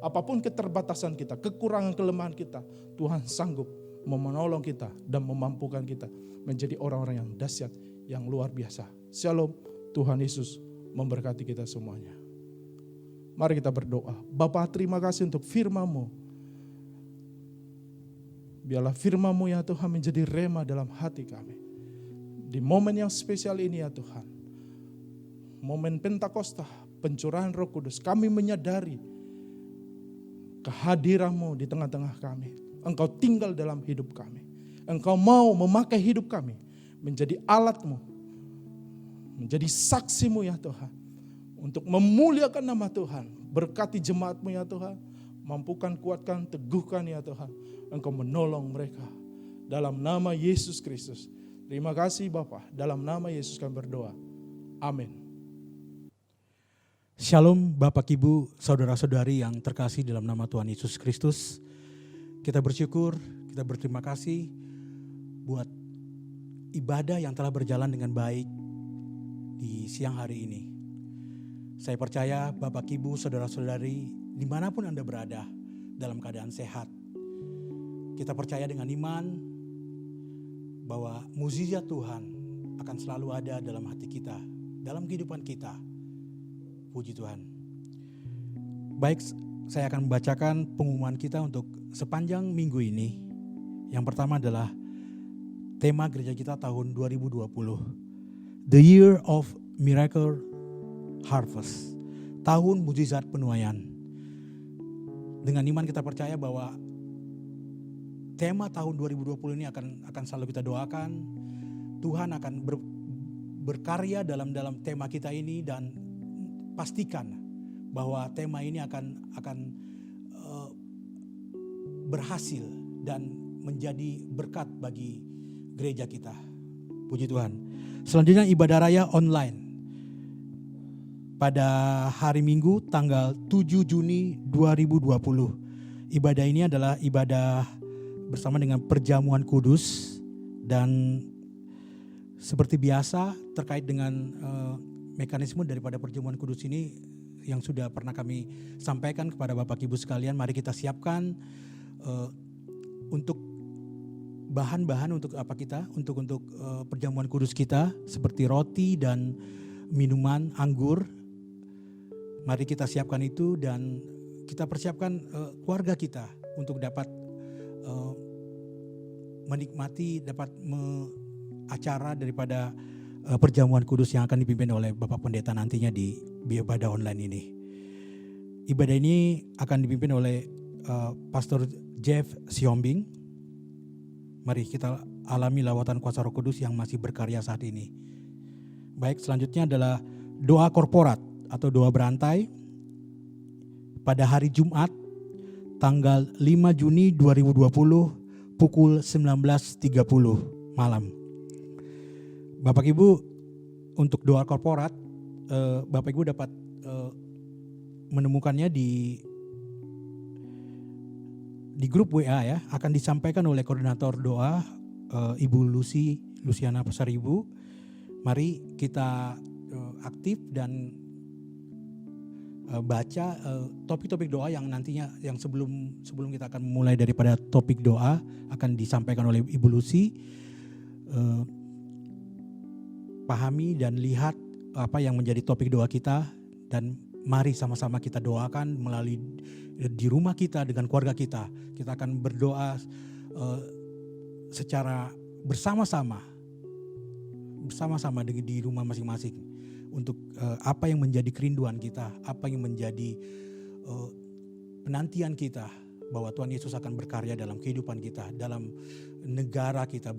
apapun keterbatasan kita, kekurangan kelemahan kita, Tuhan sanggup menolong kita dan memampukan kita menjadi orang-orang yang dahsyat, yang luar biasa. Shalom, Tuhan Yesus memberkati kita semuanya. Mari kita berdoa. Bapa, terima kasih untuk firman-Mu. Biarlah firman-Mu ya Tuhan menjadi rema dalam hati kami. Di momen yang spesial ini ya Tuhan, momen Pentakosta, pencurahan Roh Kudus, kami menyadari kehadiran-Mu di tengah-tengah kami. Engkau tinggal dalam hidup kami. Engkau mau memakai hidup kami menjadi alat-Mu, menjadi saksi-Mu ya Tuhan, untuk memuliakan nama Tuhan. Berkati jemaat-Mu ya Tuhan, mampukan, kuatkan, teguhkan ya Tuhan. Engkau menolong mereka dalam nama Yesus Kristus. Terima kasih Bapa, dalam nama Yesus kami berdoa. Amin. Shalom Bapak Ibu, saudara-saudari yang terkasih dalam nama Tuhan Yesus Kristus. Kita bersyukur, kita berterima kasih buat ibadah yang telah berjalan dengan baik di siang hari ini. Saya percaya Bapak Ibu, saudara-saudari dimanapun Anda berada dalam keadaan sehat. Kita percaya dengan iman bahwa mukjizat Tuhan akan selalu ada dalam hati kita, dalam kehidupan kita. Puji Tuhan. Baik, saya akan membacakan pengumuman kita untuk sepanjang minggu ini. Yang pertama adalah tema gereja kita tahun 2020. The Year of Miracle Harvest. Tahun mukjizat penuaian. Dengan iman kita percaya bahwa tema tahun 2020 ini akan selalu kita doakan. Tuhan akan berkarya dalam tema kita ini, dan pastikan bahwa tema ini akan berhasil dan menjadi berkat bagi gereja kita. Puji Tuhan. Selanjutnya ibadah raya online. Pada hari Minggu tanggal 7 Juni 2020. Ibadah ini adalah ibadah bersama dengan perjamuan kudus, dan seperti biasa terkait dengan mekanisme daripada perjamuan kudus ini yang sudah pernah kami sampaikan kepada Bapak Ibu sekalian, mari kita siapkan untuk bahan-bahan untuk apa kita, untuk perjamuan kudus kita, seperti roti dan minuman anggur. Mari kita siapkan itu, dan kita persiapkan keluarga kita untuk dapat menikmati, dapat acara daripada perjamuan kudus yang akan dipimpin oleh Bapak Pendeta nantinya di ibadah online ini. Ibadah ini akan dipimpin oleh Pastor Jeff Siombing. Mari kita alami lawatan kuasa Roh Kudus yang masih berkarya saat ini. Baik, selanjutnya adalah doa korporat atau doa berantai pada hari Jumat tanggal 5 Juni 2020 pukul 19.30 malam. Bapak Ibu, untuk doa korporat, Bapak Ibu dapat menemukannya di grup WA ya, akan disampaikan oleh koordinator doa Ibu Luciana Pasaribu. Mari kita aktif dan baca topik-topik doa yang nantinya, yang sebelum kita akan mulai daripada topik doa akan disampaikan oleh Ibu Lucy. Pahami dan lihat apa yang menjadi topik doa kita, dan mari sama-sama kita doakan melalui di rumah kita dengan keluarga kita. Kita akan berdoa secara bersama-sama di rumah masing-masing. Untuk apa yang menjadi kerinduan kita, apa yang menjadi penantian kita, bahwa Tuhan Yesus akan berkarya dalam kehidupan kita, dalam negara kita,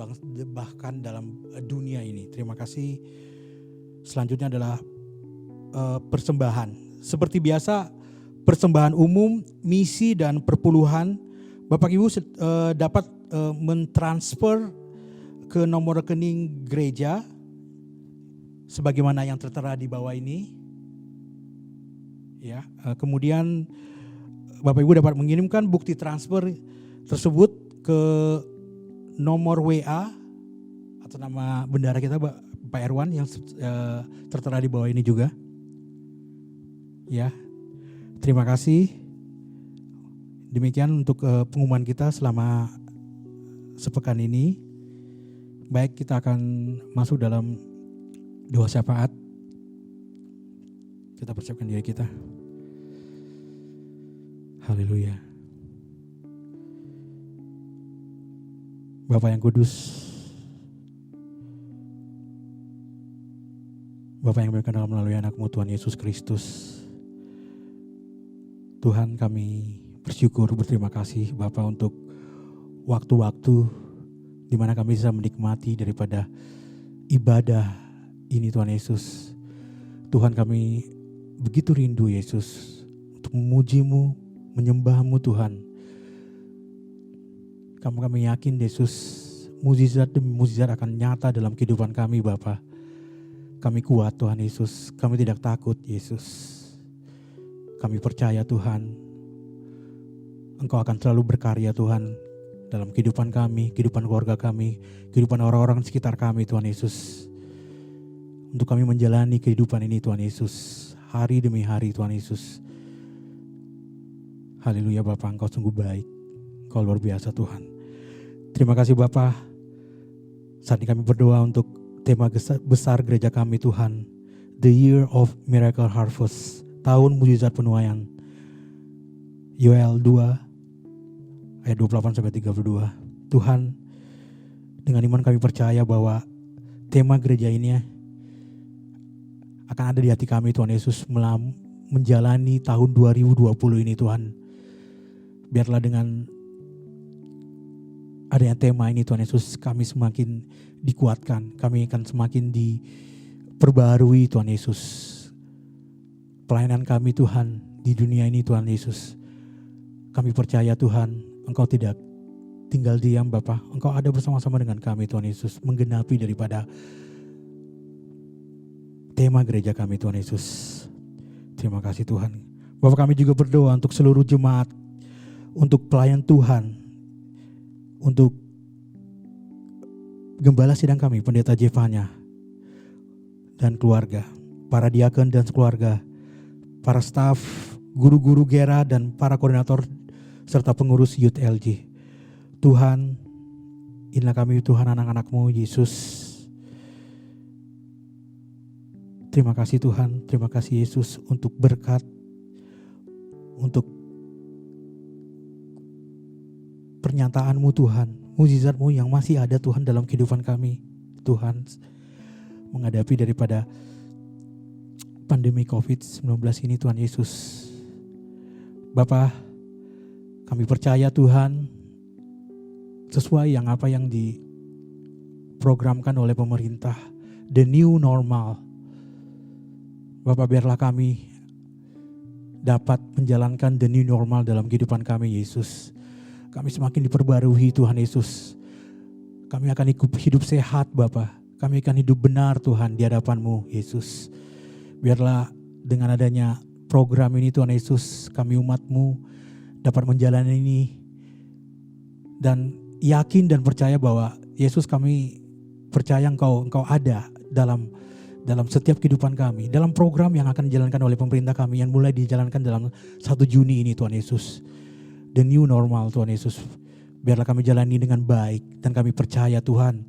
bahkan dalam dunia ini. Terima kasih. Selanjutnya adalah persembahan. Seperti biasa, persembahan umum, misi dan perpuluhan. Bapak Ibu dapat mentransfer ke nomor rekening gereja sebagaimana yang tertera di bawah ini. Ya, kemudian Bapak Ibu dapat mengirimkan bukti transfer tersebut ke nomor WA atas nama bendahara kita Pak Erwan yang tertera di bawah ini juga. Ya, terima kasih. Demikian untuk pengumuman kita selama sepekan ini. Baik, kita akan masuk dalam doa syafaat. Kita persiapkan diri kita. Haleluya. Bapa yang kudus, Bapa yang berkenan melalui anakmu Tuhan Yesus Kristus. Tuhan, kami bersyukur, berterima kasih Bapa untuk waktu-waktu di mana kami bisa menikmati daripada ibadah ini Tuhan Yesus. Tuhan, kami begitu rindu Yesus untuk memuji-Mu, menyembah-Mu Tuhan. Kami yakin Yesus, mukjizat demi mukjizat akan nyata dalam kehidupan kami Bapa. Kami kuat Tuhan Yesus, kami tidak takut Yesus. Kami percaya Tuhan, Engkau akan selalu berkarya Tuhan dalam kehidupan kami, kehidupan keluarga kami, kehidupan orang-orang di sekitar kami Tuhan Yesus. Untuk kami menjalani kehidupan ini Tuhan Yesus, hari demi hari Tuhan Yesus. Haleluya Bapa, Engkau sungguh baik, Engkau luar biasa Tuhan. Terima kasih Bapa. Saat ini kami berdoa untuk tema besar gereja kami Tuhan, The Year of Miracle Harvest, tahun mujizat penuaian. Yoel 2 ayat 28-32. Tuhan, dengan iman kami percaya bahwa tema gereja ini akan ada di hati kami Tuhan Yesus menjalani tahun 2020 ini Tuhan. Biarlah dengan adanya tema ini Tuhan Yesus, kami semakin dikuatkan, kami akan semakin diperbarui Tuhan Yesus. Pelayanan kami Tuhan di dunia ini Tuhan Yesus, kami percaya Tuhan, Engkau tidak tinggal diam Bapa, Engkau ada bersama-sama dengan kami Tuhan Yesus, menggenapi daripada tema gereja kami Tuhan Yesus. Terima kasih Tuhan. Bapak, kami juga berdoa untuk seluruh jemaat, untuk pelayan Tuhan, untuk gembala sidang kami, Pendeta Jevanya dan keluarga, para diakon dan keluarga, para staf, guru-guru Gera dan para koordinator serta pengurus Youth LG. Tuhan, inilah kami Tuhan, anak-anak-Mu Yesus. Terima kasih Tuhan, terima kasih Yesus untuk berkat, untuk pernyataan-Mu Tuhan, mukjizat-Mu yang masih ada Tuhan dalam kehidupan kami. Tuhan, menghadapi daripada pandemi COVID-19 ini Tuhan Yesus. Bapa, kami percaya Tuhan, sesuai yang apa yang diprogramkan oleh pemerintah, the new normal. Bapak, biarlah kami dapat menjalankan the new normal dalam kehidupan kami Yesus. Kami semakin diperbarui Tuhan Yesus. Kami akan hidup sehat Bapa. Kami akan hidup benar Tuhan di hadapan-Mu Yesus. Biarlah dengan adanya program ini Tuhan Yesus, kami umat-Mu dapat menjalani ini. Dan yakin dan percaya bahwa Yesus, kami percaya Engkau ada dalam setiap kehidupan kami. Dalam program yang akan dijalankan oleh pemerintah kami yang mulai dijalankan dalam 1 Juni ini Tuhan Yesus. The new normal Tuhan Yesus. Biarlah kami jalani dengan baik dan kami percaya Tuhan,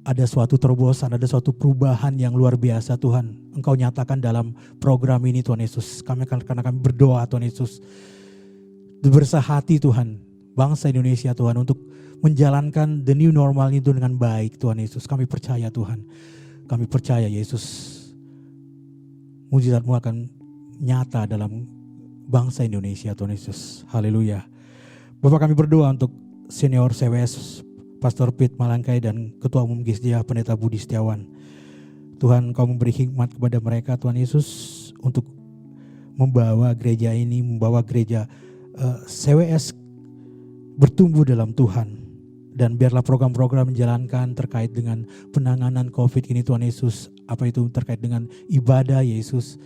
ada suatu terobosan, ada suatu perubahan yang luar biasa Tuhan. Engkau nyatakan dalam program ini Tuhan Yesus. Karena kami berdoa Tuhan Yesus, berbesar hati Tuhan, bangsa Indonesia Tuhan, untuk menjalankan the new normal itu dengan baik Tuhan Yesus. Kami percaya Tuhan, kami percaya Yesus, mukjizat-Mu akan nyata dalam bangsa Indonesia Tuhan Yesus. Haleluya. Bapak, kami berdoa untuk senior CWS Pastor Pete Malangkai dan Ketua Umum Gisdia Pendeta Budi Setiawan. Tuhan, Kau memberi hikmat kepada mereka Tuhan Yesus untuk membawa gereja ini, membawa gereja CWS bertumbuh dalam Tuhan. Dan biarlah program-program dijalankan terkait dengan penanganan COVID ini Tuhan Yesus. Apa itu terkait dengan ibadah Yesus,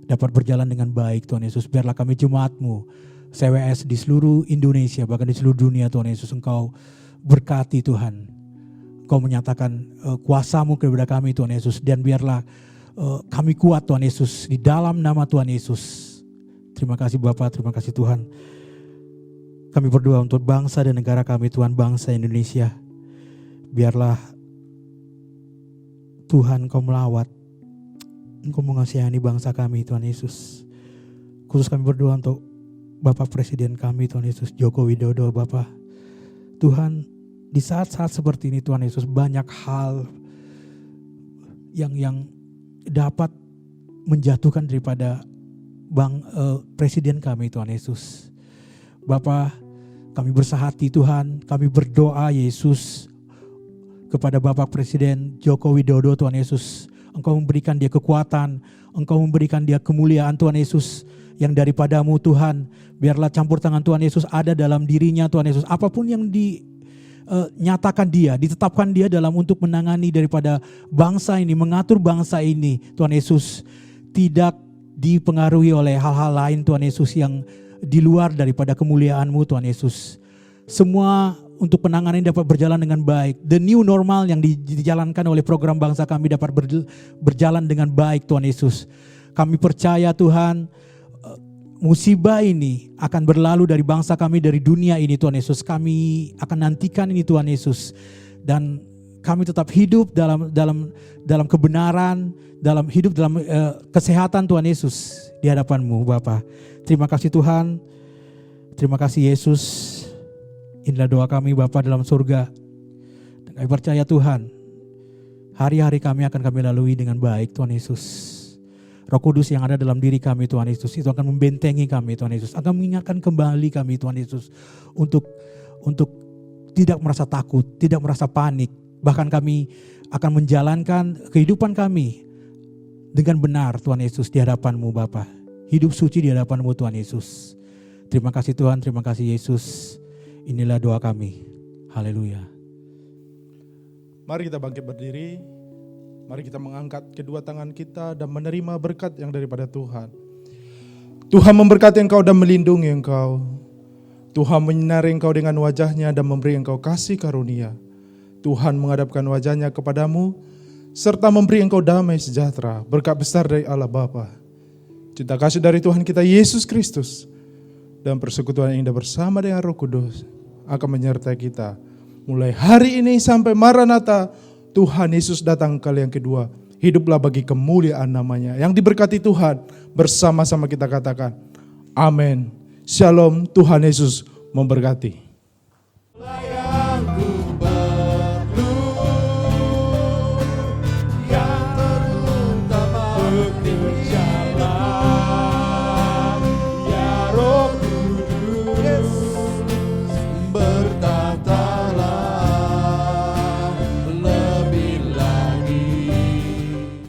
dapat berjalan dengan baik Tuhan Yesus. Biarlah kami jemaat-Mu, CWS di seluruh Indonesia, bahkan di seluruh dunia Tuhan Yesus, Engkau berkati Tuhan. Engkau menyatakan kuasa-Mu kepada kami Tuhan Yesus. Dan biarlah kami kuat Tuhan Yesus di dalam nama Tuhan Yesus. Terima kasih Bapa, terima kasih Tuhan. Kami berdoa untuk bangsa dan negara kami Tuhan, bangsa Indonesia. Biarlah Tuhan Engkau melawat, Engkau mengasihani bangsa kami Tuhan Yesus. Khusus kami berdoa untuk Bapak Presiden kami Tuhan Yesus, Joko Widodo Bapak. Tuhan, di saat-saat seperti ini Tuhan Yesus, banyak hal yang dapat menjatuhkan daripada Presiden kami Tuhan Yesus. Bapa, kami bersahati Tuhan, kami berdoa Yesus kepada Bapak Presiden Joko Widodo Tuhan Yesus. Engkau memberikan dia kekuatan, Engkau memberikan dia kemuliaan Tuhan Yesus yang daripadamu Tuhan. Biarlah campur tangan Tuhan Yesus ada dalam dirinya Tuhan Yesus. Apapun yang dinyatakan dia, ditetapkan dia dalam untuk menangani daripada bangsa ini, mengatur bangsa ini Tuhan Yesus. Tidak dipengaruhi oleh hal-hal lain Tuhan Yesus yang di luar daripada kemuliaan-Mu Tuhan Yesus. Semua untuk penanganan ini dapat berjalan dengan baik. The new normal yang dijalankan oleh program bangsa kami dapat berjalan dengan baik Tuhan Yesus. Kami percaya Tuhan, musibah ini akan berlalu dari bangsa kami, dari dunia ini Tuhan Yesus. Kami akan nantikan ini Tuhan Yesus. Dan kami tetap hidup dalam kebenaran, dalam hidup dalam kesehatan Tuhan Yesus di hadapan-Mu Bapa. Terima kasih Tuhan. Terima kasih Yesus. Inilah doa kami Bapa dalam surga. Dan kami percaya Tuhan, hari-hari kami akan kami lalui dengan baik Tuhan Yesus. Roh Kudus yang ada dalam diri kami Tuhan Yesus itu akan membentengi kami Tuhan Yesus. Akan mengingatkan kembali kami Tuhan Yesus untuk tidak merasa takut, tidak merasa panik. Bahkan kami akan menjalankan kehidupan kami dengan benar Tuhan Yesus di hadapan-Mu Bapa. Hidup suci di hadapan-Mu Tuhan Yesus. Terima kasih Tuhan, terima kasih Yesus. Inilah doa kami. Haleluya. Mari kita bangkit berdiri. Mari kita mengangkat kedua tangan kita dan menerima berkat yang daripada Tuhan. Tuhan memberkati engkau dan melindungi engkau. Tuhan menyinari engkau dengan wajahnya dan memberi engkau kasih karunia. Tuhan menghadapkan wajahnya kepadamu serta memberi engkau damai sejahtera. Berkat besar dari Allah Bapa, cinta kasih dari Tuhan kita Yesus Kristus, dan persekutuan yang indah bersama dengan Roh Kudus akan menyertai kita mulai hari ini sampai Maranatha. Tuhan Yesus datang kali yang kedua. Hiduplah bagi kemuliaan namanya. Yang diberkati Tuhan, bersama-sama kita katakan amin. Shalom, Tuhan Yesus memberkati.